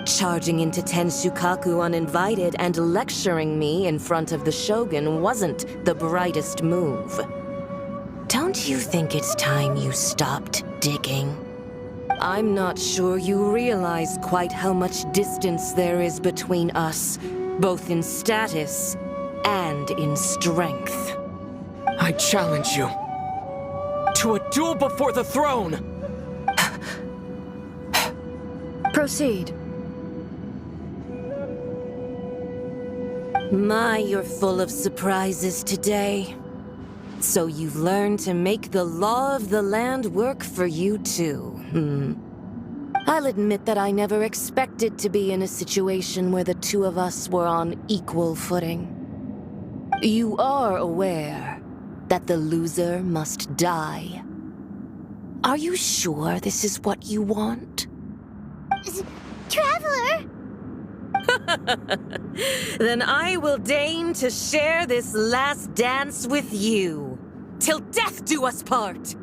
Charging into Tenshukaku uninvited and lecturing me in front of the Shogun wasn't the brightest move. Don't you think it's time you stopped digging? I'm not sure you realize quite how much distance there is between us, both in status and in strength. I challenge you to a duel before the throne! Proceed. My, you're full of surprises today. So you've learned to make the law of the land work for you too, I'll admit that I never expected to be in a situation where the two of us were on equal footing. You are aware that the loser must die. Are you sure this is what you want? Traveler! Then I will deign to share this last dance with you, till death do us part!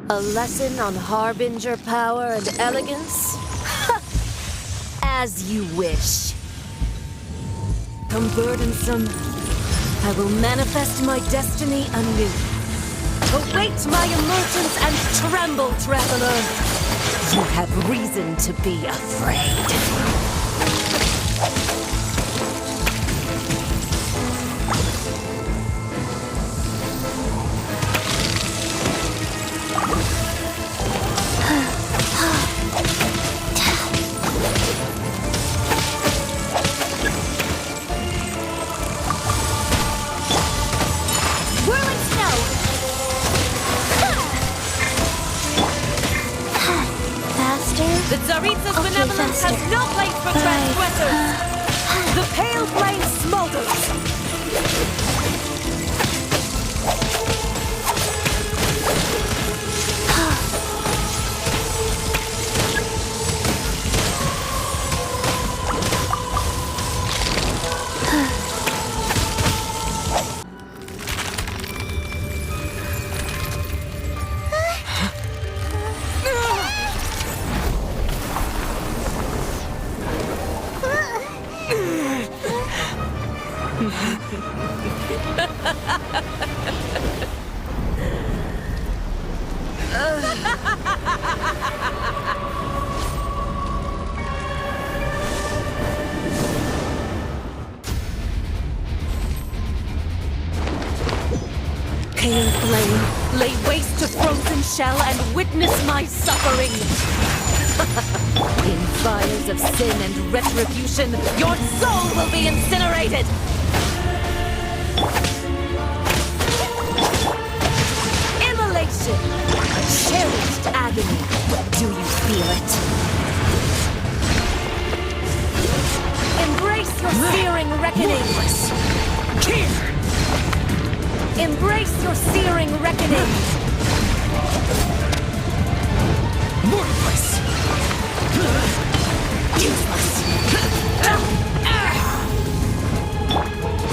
A lesson on Harbinger power and elegance? As you wish. Unburdensome, I will manifest my destiny anew. Await my emergence and tremble, traveler! You have reason to be afraid. The Tsaritsa's benevolence has no place for transgressors! The pale flame smolders! Pale flame, lay waste to frozen shell and witness my suffering! In fires of sin and retribution, your soul will be incinerated! Immolation! Cherished agony! Do you feel it? Embrace your searing reckoning! Here! Embrace your searing reckoning! Mortifice! Useless!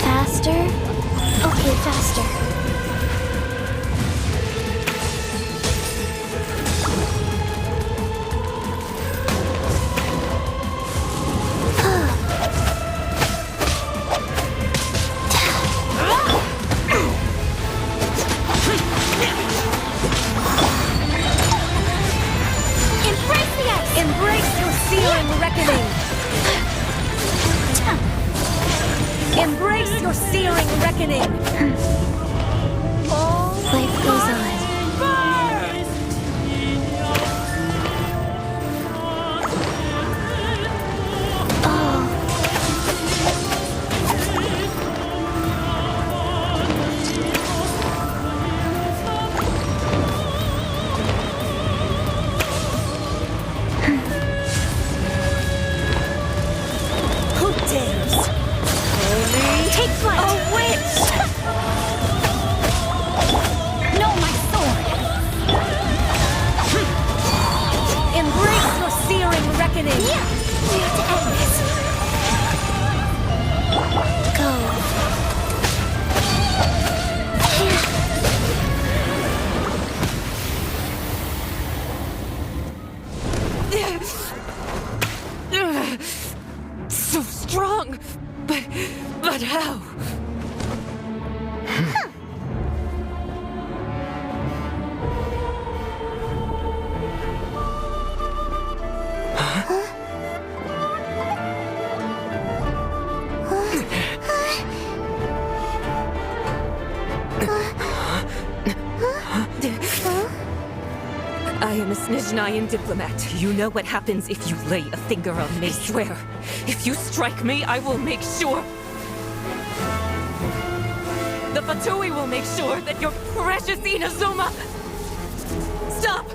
Faster? Okay, faster. Embrace your searing reckoning! your searing reckoning! Life goes on. Who dares? Take flight! A witch! No, my sword! Embrace your searing reckoning! We need to end this. So strong! But how? I am a Snezhnayan diplomat. You know what happens if you lay a finger on me. Swear, if you strike me, I will make sure. The Fatui will make sure that your precious Inazuma... Stop!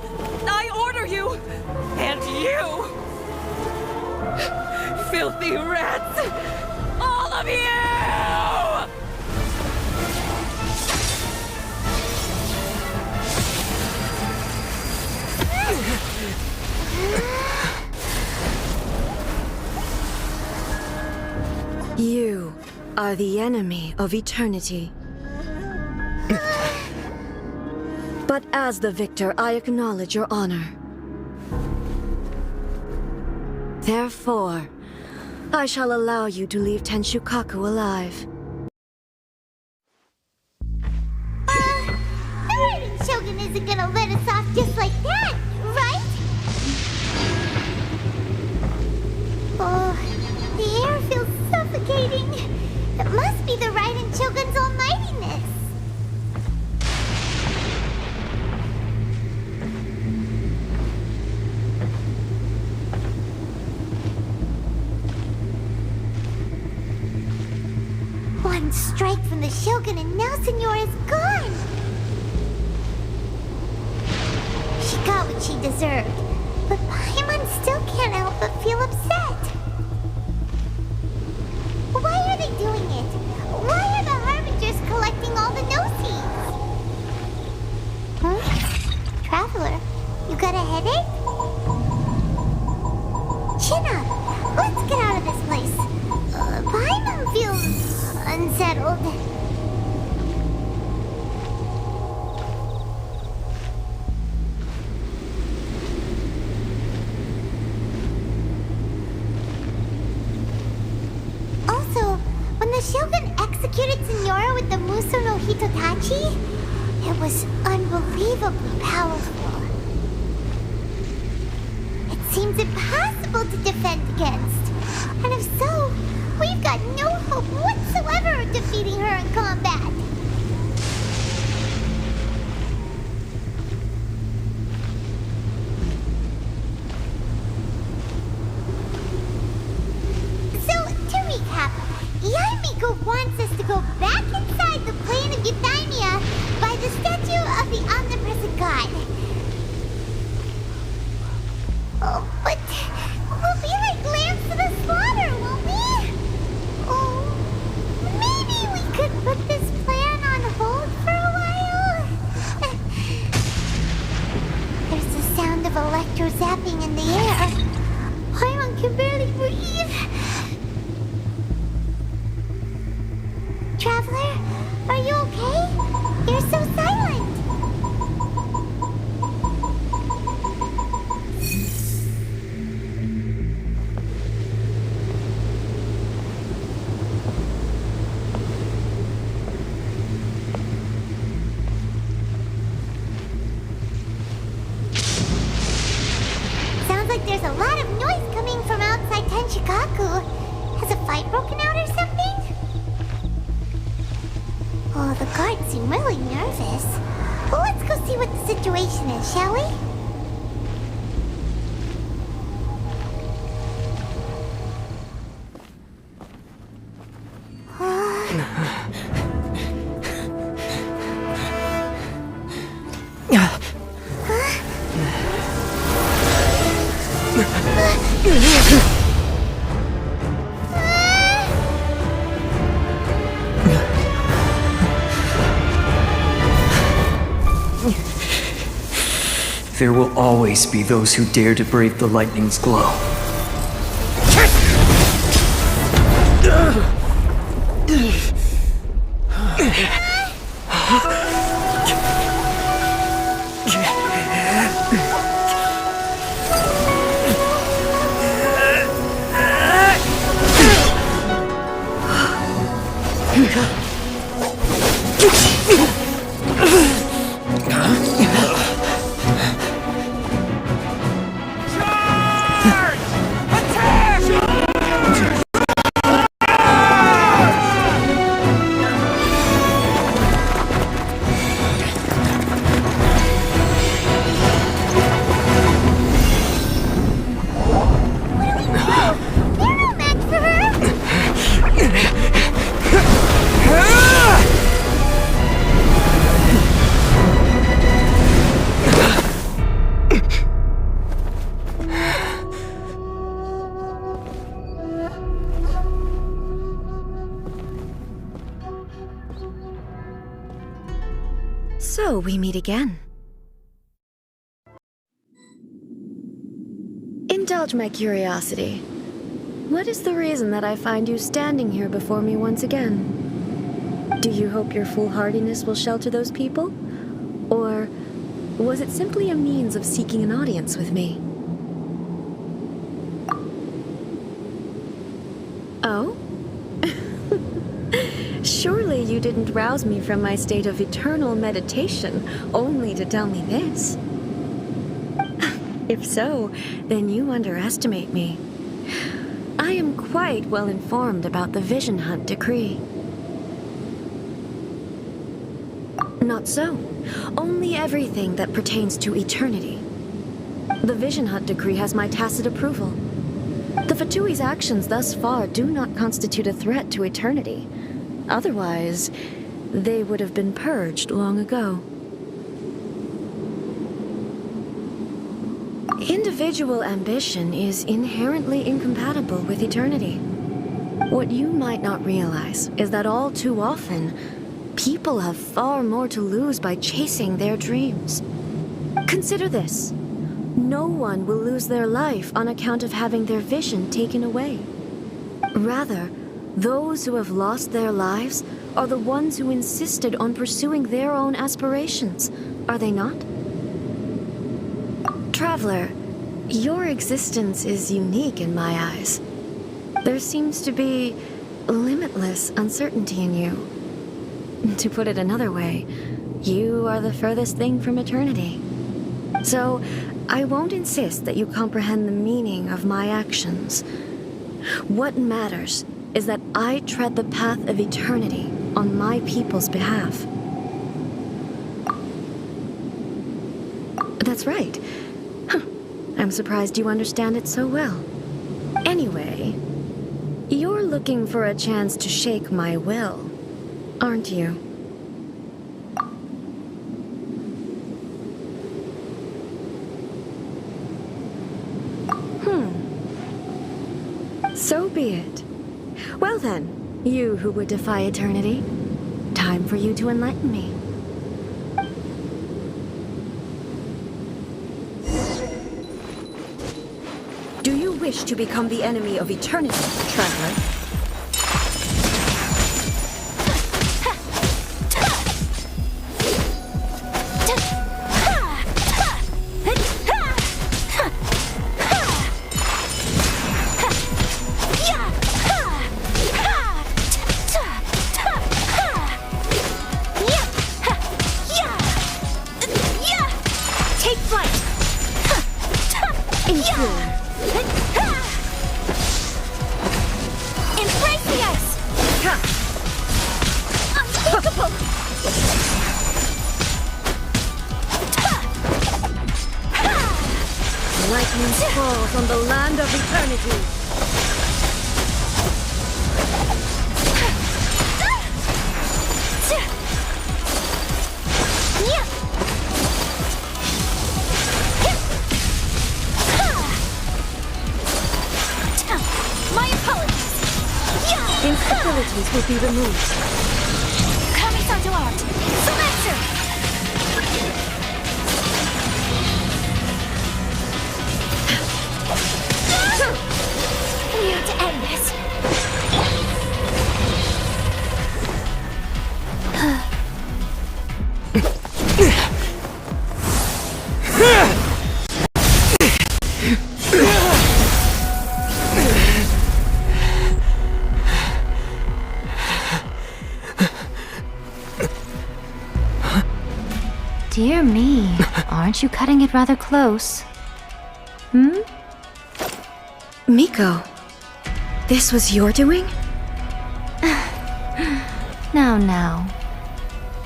I order you! And you! Filthy rats! All of you! You are the enemy of eternity. But as the victor, I acknowledge your honor. Therefore, I shall allow you to leave Tenshukaku alive. The Raiden Shogun isn't gonna let us off just like that, right? Oh, the air feels suffocating. It must be the Raiden Shogun's almightiness. One strike from the Shogun and now Senyora's gone. She got what she deserved, but Paimon still can't help but feel upset. Why are they doing it? Why are the Harbingers collecting all the no-seeds? Huh? Traveler, you got a headache? Chin up. Let's get out of this place. Paimon feels unsettled. Also, when the Shogun executed Senyora with the Muso no Hitotachi, it was unbelievably powerful. It seems impossible to defend against. And if so, we've got no hope whatsoever of defeating her in combat. So, to recap, Yaemiko wants us to go back inside the plane of Euthymia by the statue of the omnipresent god. Oh, but we'll be like lambs to the slaughter, won't we? Oh, maybe we could put this plan on hold for a while? There's the sound of electro zapping in the air. Paimon can barely breathe. Traveler, are you okay? You're so silent. Sounds like there's a lot of noise coming from outside Tenshikaku. office. Well, let's go see what the situation is, shall we? There will always be those who dare to brave the lightning's glow. So we meet again. Indulge my curiosity. What is the reason that I find you standing here before me once again? Do you hope your foolhardiness will shelter those people? Or was it simply a means of seeking an audience with me? Oh? Surely you didn't rouse me from my state of eternal meditation only to tell me this. If so, then you underestimate me. I am quite well informed about the Vision Hunt decree. Not so. Only everything that pertains to eternity. The Vision Hunt decree has my tacit approval. The Fatui's actions thus far do not constitute a threat to eternity. Otherwise, they would have been purged long ago. Individual ambition is inherently incompatible with eternity. What you might not realize is that all too often, people have far more to lose by chasing their dreams. Consider this. No one will lose their life on account of having their vision taken away. Rather, those who have lost their lives are the ones who insisted on pursuing their own aspirations, are they not? Traveler, your existence is unique in my eyes. There seems to be limitless uncertainty in you. To put it another way, you are the furthest thing from eternity. So, I won't insist that you comprehend the meaning of my actions. What matters is that I tread the path of eternity on my people's behalf. That's right. I'm surprised you understand it so well. Anyway, you're looking for a chance to shake my will, aren't you? So be it. Well then, you who would defy eternity, time for you to enlighten me. Do you wish to become the enemy of eternity, traveler? on the land of eternity. My apologies! Instabilities will be removed. Kami-san to art! Selector! We need to end this. Dear me, aren't you cutting it rather close? Miko, this was your doing? Now.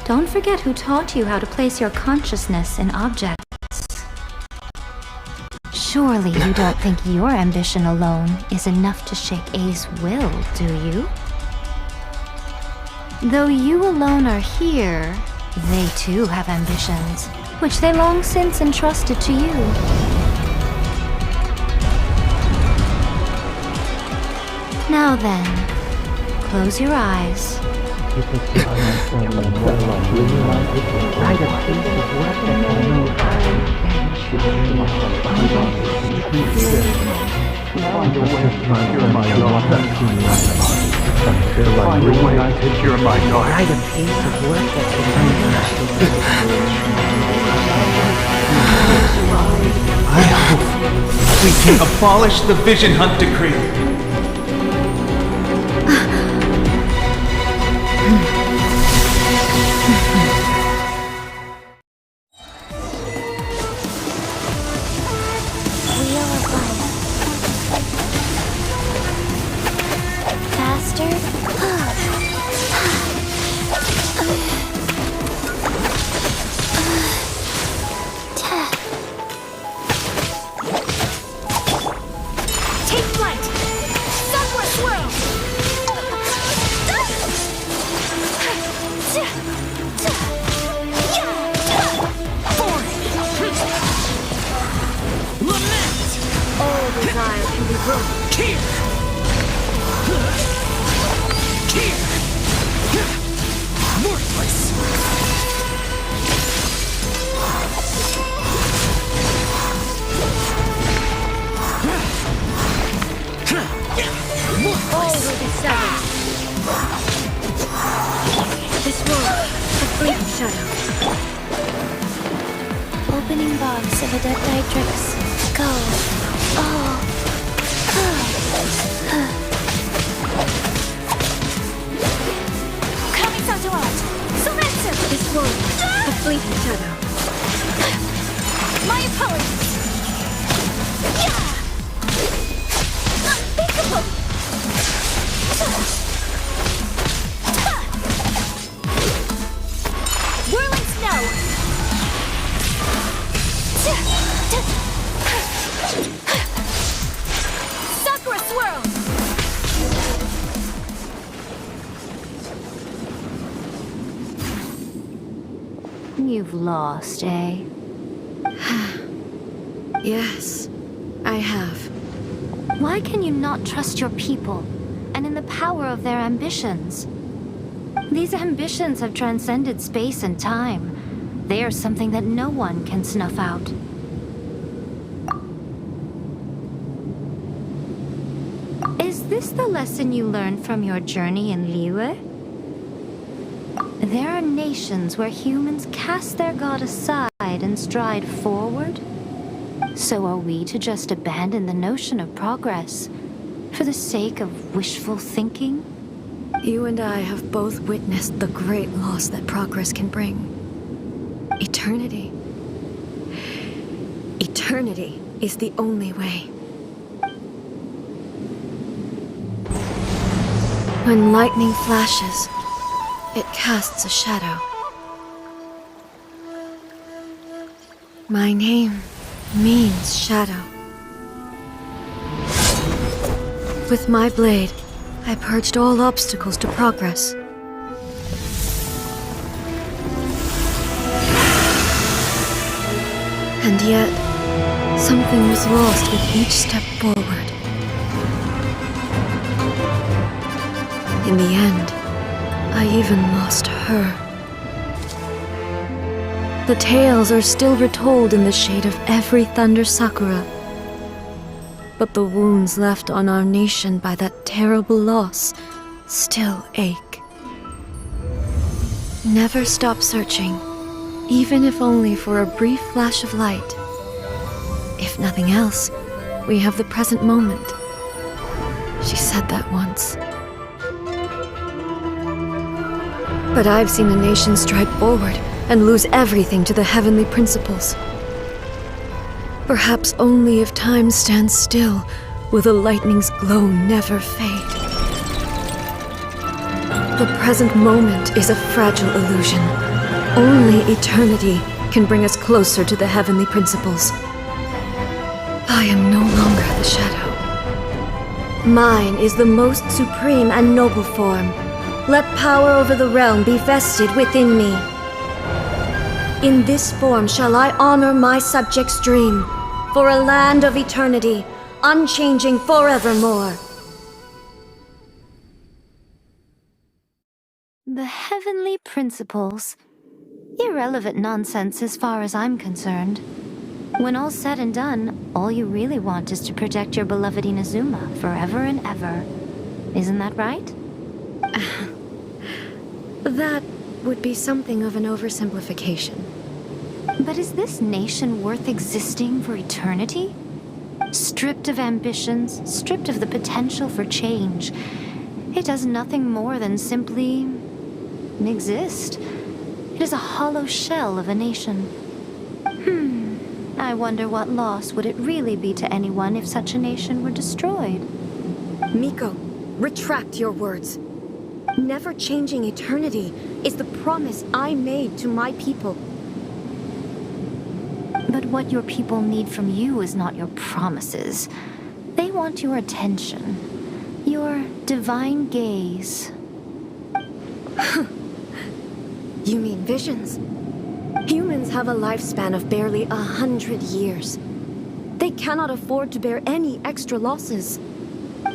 Don't forget who taught you how to place your consciousness in objects. Surely you don't think your ambition alone is enough to shake A's will, do you? Though you alone are here, they too have ambitions, which they long since entrusted to you. Now then, close your eyes. I hope we can abolish the Vision Hunt Decree. Opening box of a dead Dietrix. Go. Oh. Kami-san to art. Surrender! This world, a fleeting shadow. My apologies. Unthinkable! Whirling snow! Sakura swirl! You've lost, eh? Yes, I have. Why can you not trust your people, and in the power of their ambitions? These ambitions have transcended space and time. They are something that no one can snuff out. Is this the lesson you learned from your journey in Liyue? There are nations where humans cast their god aside and stride forward. So are we to just abandon the notion of progress for the sake of wishful thinking? You and I have both witnessed the great loss that progress can bring. Eternity. Eternity is the only way. When lightning flashes, it casts a shadow. My name means shadow. With my blade, I purged all obstacles to progress. And yet, something was lost with each step forward. In the end, I even lost her. The tales are still retold in the shade of every Thunder Sakura. But the wounds left on our nation by that terrible loss still ache. Never stop searching, even if only for a brief flash of light. If nothing else, we have the present moment. She said that once. But I've seen a nation stride forward and lose everything to the heavenly principles. Perhaps only if time stands still will the lightning's glow never fade. The present moment is a fragile illusion. Only eternity can bring us closer to the heavenly principles. I am no longer the shadow. Mine is the most supreme and noble form. Let power over the realm be vested within me. In this form shall I honor my subjects' dream, for a land of eternity, unchanging forevermore. The heavenly principles. Irrelevant nonsense as far as I'm concerned. When all's said and done, all you really want is to protect your beloved Inazuma forever and ever. Isn't that right? That would be something of an oversimplification. But is this nation worth existing for eternity? Stripped of ambitions, stripped of the potential for change, it does nothing more than simply exist. It is a hollow shell of a nation. I wonder what loss would it really be to anyone if such a nation were destroyed? Miko, retract your words. Never changing eternity is the promise I made to my people. But what your people need from you is not your promises. They want your attention, your divine gaze. You mean visions? Humans have a lifespan of barely 100 years. They cannot afford to bear any extra losses.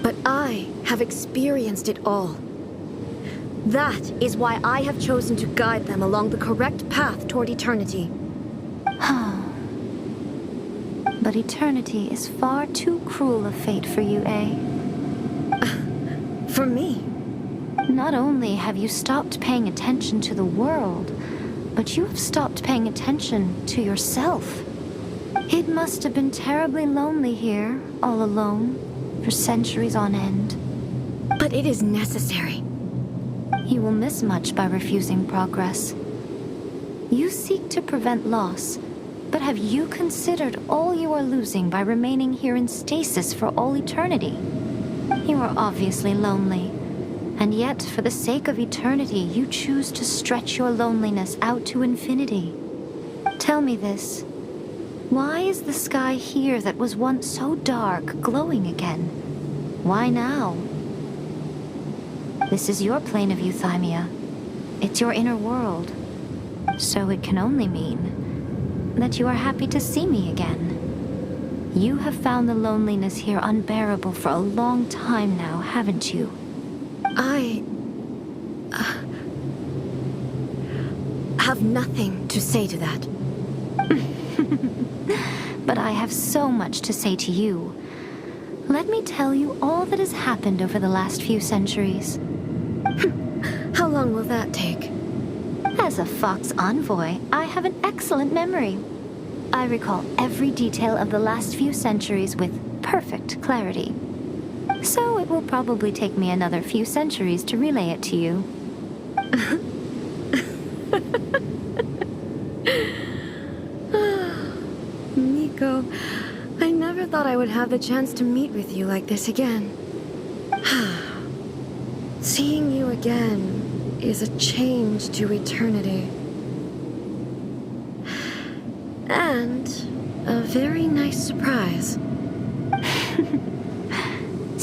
But I have experienced it all. That is why I have chosen to guide them along the correct path toward eternity. But eternity is far too cruel a fate for you, eh? For me? Not only have you stopped paying attention to the world, but you have stopped paying attention to yourself. It must have been terribly lonely here, all alone, for centuries on end. But it is necessary. You will miss much by refusing progress. You seek to prevent loss, but have you considered all you are losing by remaining here in stasis for all eternity? You are obviously lonely, and yet for the sake of eternity you choose to stretch your loneliness out to infinity. Tell me this. Why is the sky here that was once so dark glowing again? Why now? This is your plane of euthymia. It's your inner world. So it can only mean that you are happy to see me again. You have found the loneliness here unbearable for a long time now, haven't you? I have nothing to say to that. But I have so much to say to you. Let me tell you all that has happened over the last few centuries. How long will that take? As a Fox envoy, I have an excellent memory. I recall every detail of the last few centuries with perfect clarity. So it will probably take me another few centuries to relay it to you. Miko, I never thought I would have the chance to meet with you like this again. Seeing you again is a change to eternity. And a very nice surprise.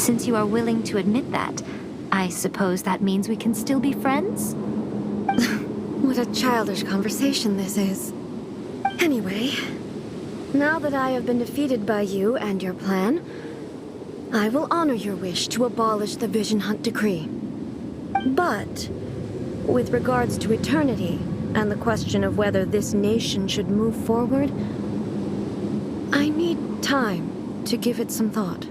Since you are willing to admit that, I suppose that means we can still be friends? What a childish conversation this is. Anyway, now that I have been defeated by you and your plan, I will honor your wish to abolish the Vision Hunt Decree. But, with regards to eternity and the question of whether this nation should move forward, I need time to give it some thought.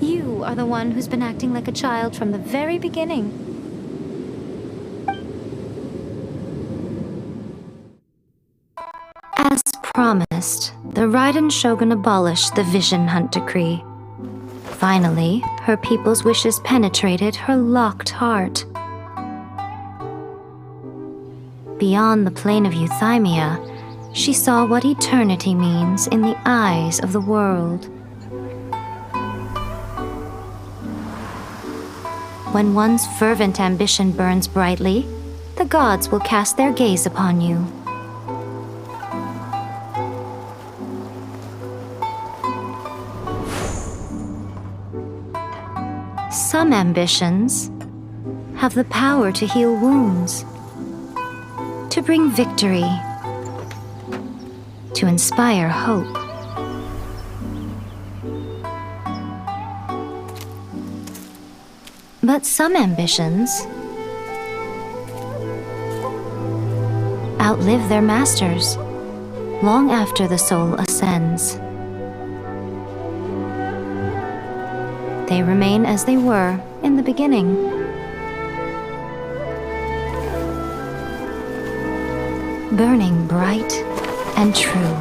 You are the one who's been acting like a child from the very beginning. As promised, the Raiden Shogun abolished the Vision Hunt Decree. Finally, her people's wishes penetrated her locked heart. Beyond the plane of euthymia, she saw what eternity means in the eyes of the world. When one's fervent ambition burns brightly, the gods will cast their gaze upon you. Some ambitions have the power to heal wounds, to bring victory, to inspire hope. But some ambitions outlive their masters long after the soul ascends. They remain as they were in the beginning. Burning bright and true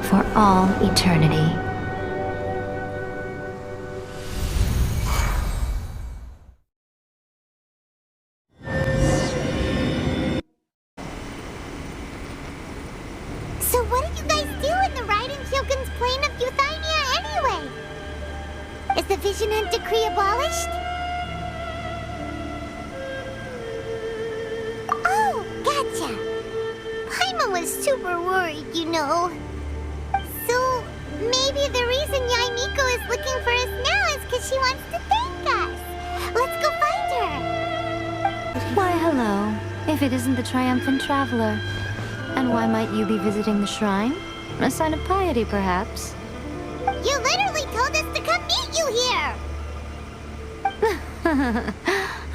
for all eternity. So what do you guys do in the Raiden Shogun's plane of euthymia anyway? Is the Vision Hunt Decree abolished? Oh, gotcha. Paimon was super worried, you know. So maybe the reason Yaimiko is looking for us now is because she wants to thank us. Let's go find her. Why, hello, if it isn't the triumphant traveler. And why might you be visiting the shrine? A sign of piety, perhaps? You literally told us to come meet you here!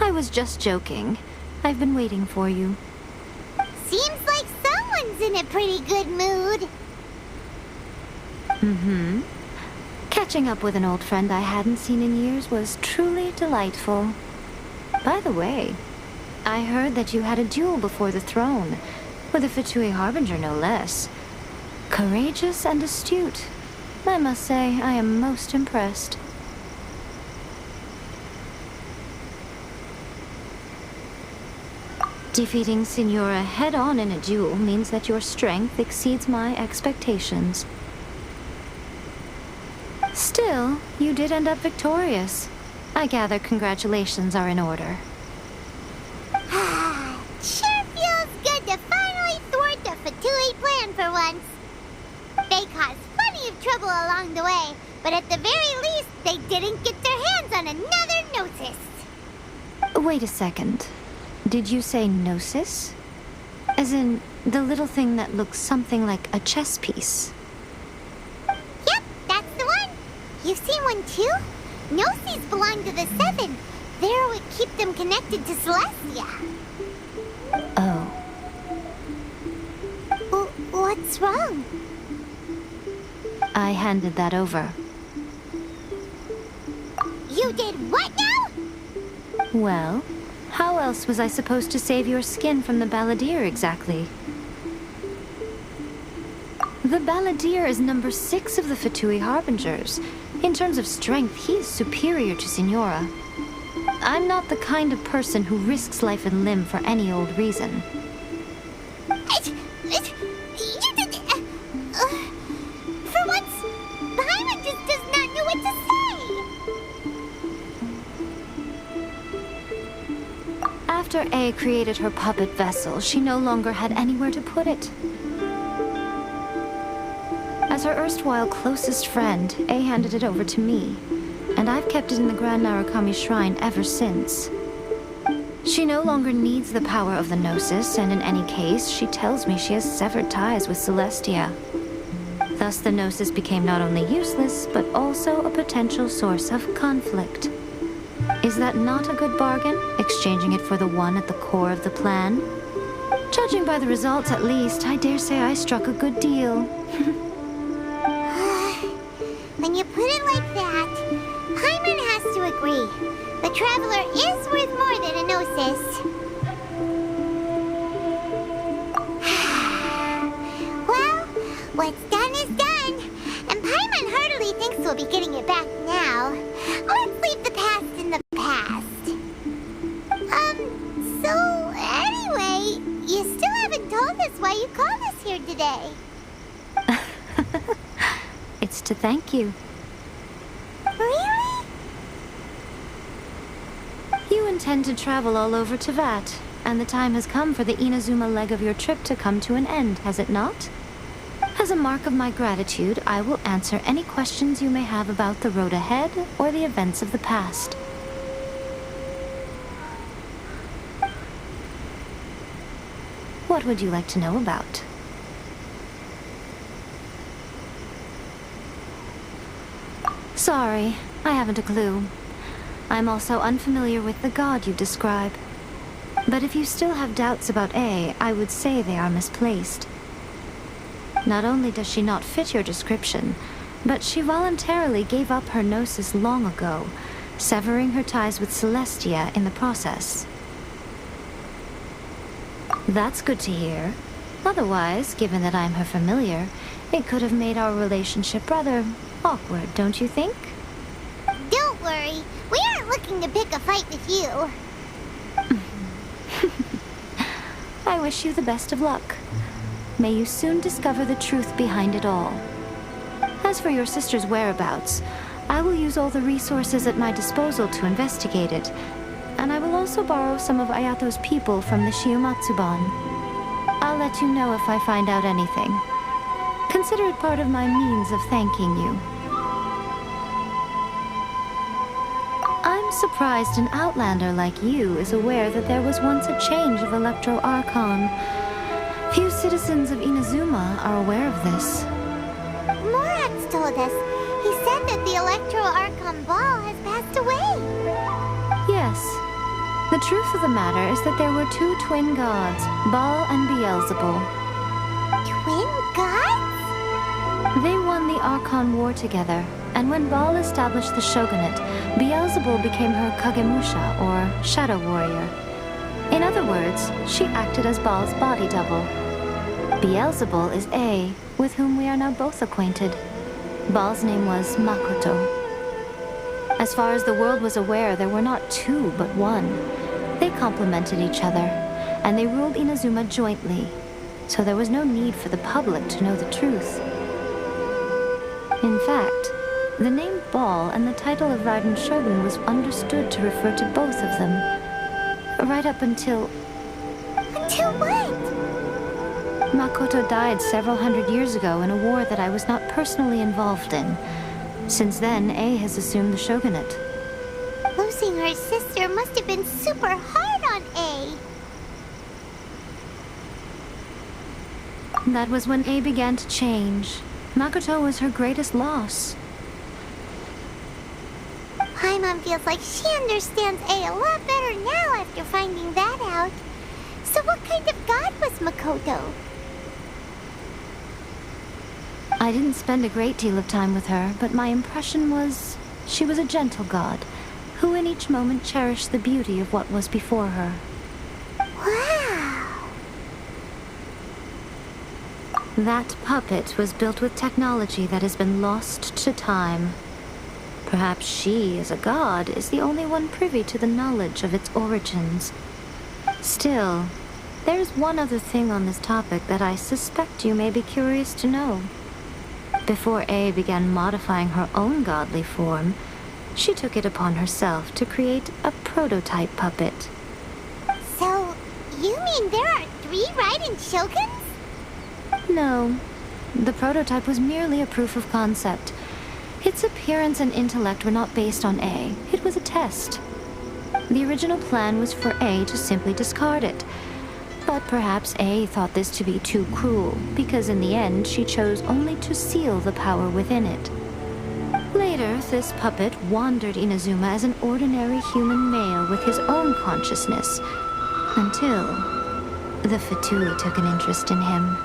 I was just joking. I've been waiting for you. Seems like someone's in a pretty good mood. Mm-hmm. Catching up with an old friend I hadn't seen in years was truly delightful. By the way, I heard that you had a duel before the throne. With a Fatui Harbinger, no less. Courageous and astute. I must say, I am most impressed. Defeating Signora head-on in a duel means that your strength exceeds my expectations. Still, you did end up victorious. I gather congratulations are in order. Sure feels good to finally thwart the Fatui plan for once. They caused plenty of trouble along the way, but at the very least, they didn't get their hands on another Gnosis. Wait a second. Did you say Gnosis? As in, the little thing that looks something like a chess piece? Yep, that's the one. You've seen one too? Gnosis belong to the Seven. They're what keep them connected to Celestia. Oh. What's wrong? I handed that over. You did what now? Well, how else was I supposed to save your skin from the Balladeer exactly? The Balladeer is number 6 of the Fatui Harbingers. In terms of strength, he is superior to Signora. I'm not the kind of person who risks life and limb for any old reason. For once, Paimon just does not know what to say. After A created her puppet vessel, she no longer had anywhere to put it. As As her erstwhile closest friend, A handed it over to me, and I've kept it in the Grand Narukami Shrine ever since. She no longer needs the power of the Gnosis, and in any case, she tells me she has severed ties with Celestia. Thus, the Gnosis became not only useless, but also a potential source of conflict. Is that not a good bargain, exchanging it for the one at the core of the plan? Judging by the results, at least, I dare say I struck a good deal. When you put it like that, Paimon has to agree. The Traveler is worth more than a Gnosis. Well, what's done is done, and Paimon heartily thinks we'll be getting it back now. Let's leave the past in the past. So anyway, you still haven't told us why you called us here today. It's to thank you. Really? You intend to travel all over Teyvat, and the time has come for the Inazuma leg of your trip to come to an end, has it not? As a mark of my gratitude, I will answer any questions you may have about the road ahead or the events of the past. What would you like to know about? Sorry, I haven't a clue. I'm also unfamiliar with the god you describe. But if you still have doubts about A, I would say they are misplaced. Not only does she not fit your description, but she voluntarily gave up her Gnosis long ago, severing her ties with Celestia in the process. That's good to hear. Otherwise, given that I'm her familiar, it could have made our relationship rather awkward, don't you think? Don't worry, we aren't looking to pick a fight with you. I wish you the best of luck. May you soon discover the truth behind it all. As for your sister's whereabouts, I will use all the resources at my disposal to investigate it, and I will also borrow some of Ayato's people from the Shiumatsuban. I'll let you know if I find out anything. Consider it part of my means of thanking you. I'm surprised an outlander like you is aware that there was once a change of Electro Archon. Few citizens of Inazuma are aware of this. Morax told us. He said that the Electro Archon Ball has passed away. Yes. The truth of the matter is that there were two twin gods, Baal and Beelzebul. Twin gods? They won the Archon War together, and when Baal established the shogunate, Beelzebul became her Kagemusha, or shadow warrior. In other words, she acted as Baal's body double. Beelzebul is A, with whom we are now both acquainted. Baal's name was Makoto. As far as the world was aware, there were not two, but one. They complemented each other, and they ruled Inazuma jointly, so there was no need for the public to know the truth. In fact, the name Baal and the title of Raiden Shogun was understood to refer to both of them. Right up until... Until what? Makoto died several hundred years ago in a war that I was not personally involved in. Since then, A has assumed the shogunate. Losing her sister must have been super hard on A. That was when A began to change. Makoto was her greatest loss. Paimon feels like she understands A lot better now after finding that out. So what kind of god was Makoto? I didn't spend a great deal of time with her, but my impression was she was a gentle god, who in each moment cherished the beauty of what was before her. Wow! That puppet was built with technology that has been lost to time. Perhaps she, as a god, is the only one privy to the knowledge of its origins. Still, there's one other thing on this topic that I suspect you may be curious to know. Before A began modifying her own godly form, she took it upon herself to create a prototype puppet. So, you mean there are 3 Raiden Shoguns? No. The prototype was merely a proof of concept. Its appearance and intellect were not based on A. It was a test. The original plan was for A to simply discard it. But perhaps A thought this to be too cruel, because in the end she chose only to seal the power within it. Later, this puppet wandered Inazuma as an ordinary human male with his own consciousness, until the Fatui took an interest in him.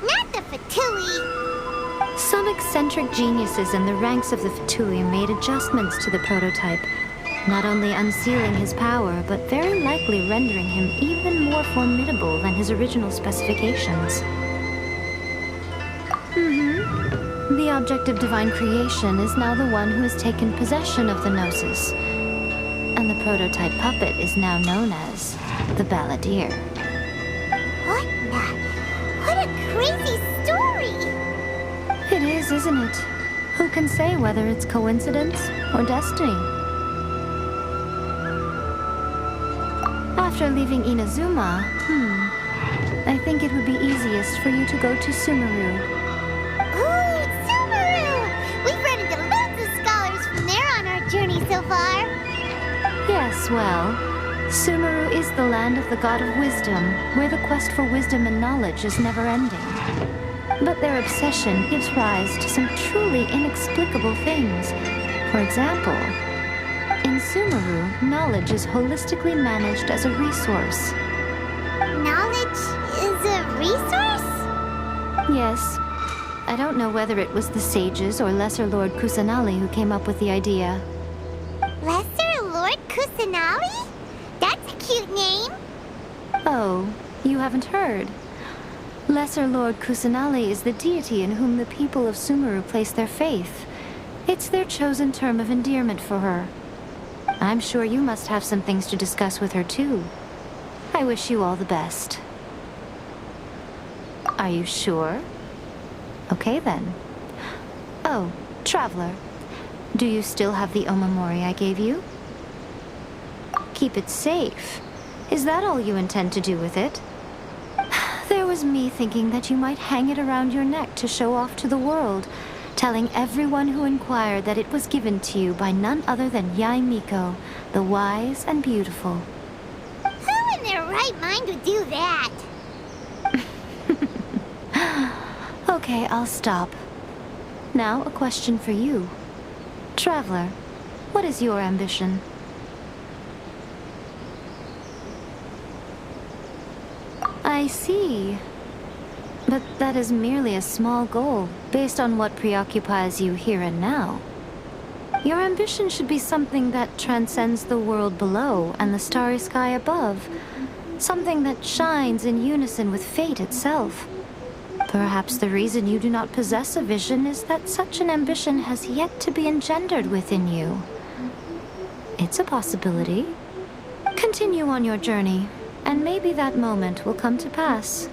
Not the Fatui! Some eccentric geniuses in the ranks of the Fatui made adjustments to the prototype, not only unsealing his power, but very likely rendering him even more formidable than his original specifications. The object of divine creation is now the one who has taken possession of the Gnosis, and the prototype puppet is now known as the Balladeer. What a crazy story! It is, isn't it? Who can say whether it's coincidence or destiny? After leaving Inazuma, I think it would be easiest for you to go to Sumeru. Ooh, Sumeru! We've run into lots of scholars from there on our journey so far. Yes, well, Sumeru is the land of the god of wisdom, where the quest for wisdom and knowledge is never-ending. But their obsession gives rise to some truly inexplicable things. For example, in Sumeru, knowledge is holistically managed as a resource. Knowledge is a resource? Yes. I don't know whether it was the sages or Lesser Lord Kusanali who came up with the idea. Lesser Lord Kusanali? That's a cute name. Oh, you haven't heard? Lesser Lord Kusanali is the deity in whom the people of Sumeru place their faith. It's their chosen term of endearment for her. I'm sure you must have some things to discuss with her, too. I wish you all the best. Are you sure? Okay, then. Oh, Traveler. Do you still have the omamori I gave you? Keep it safe. Is that all you intend to do with it? There was me thinking that you might hang it around your neck to show off to the world, telling everyone who inquired that it was given to you by none other than Yae Miko, the wise and beautiful. Who in their right mind would do that? Okay, I'll stop. Now, a question for you. Traveler, what is your ambition? I see. But that is merely a small goal, based on what preoccupies you here and now. Your ambition should be something that transcends the world below and the starry sky above. Something that shines in unison with fate itself. Perhaps the reason you do not possess a vision is that such an ambition has yet to be engendered within you. It's a possibility. Continue on your journey, and maybe that moment will come to pass.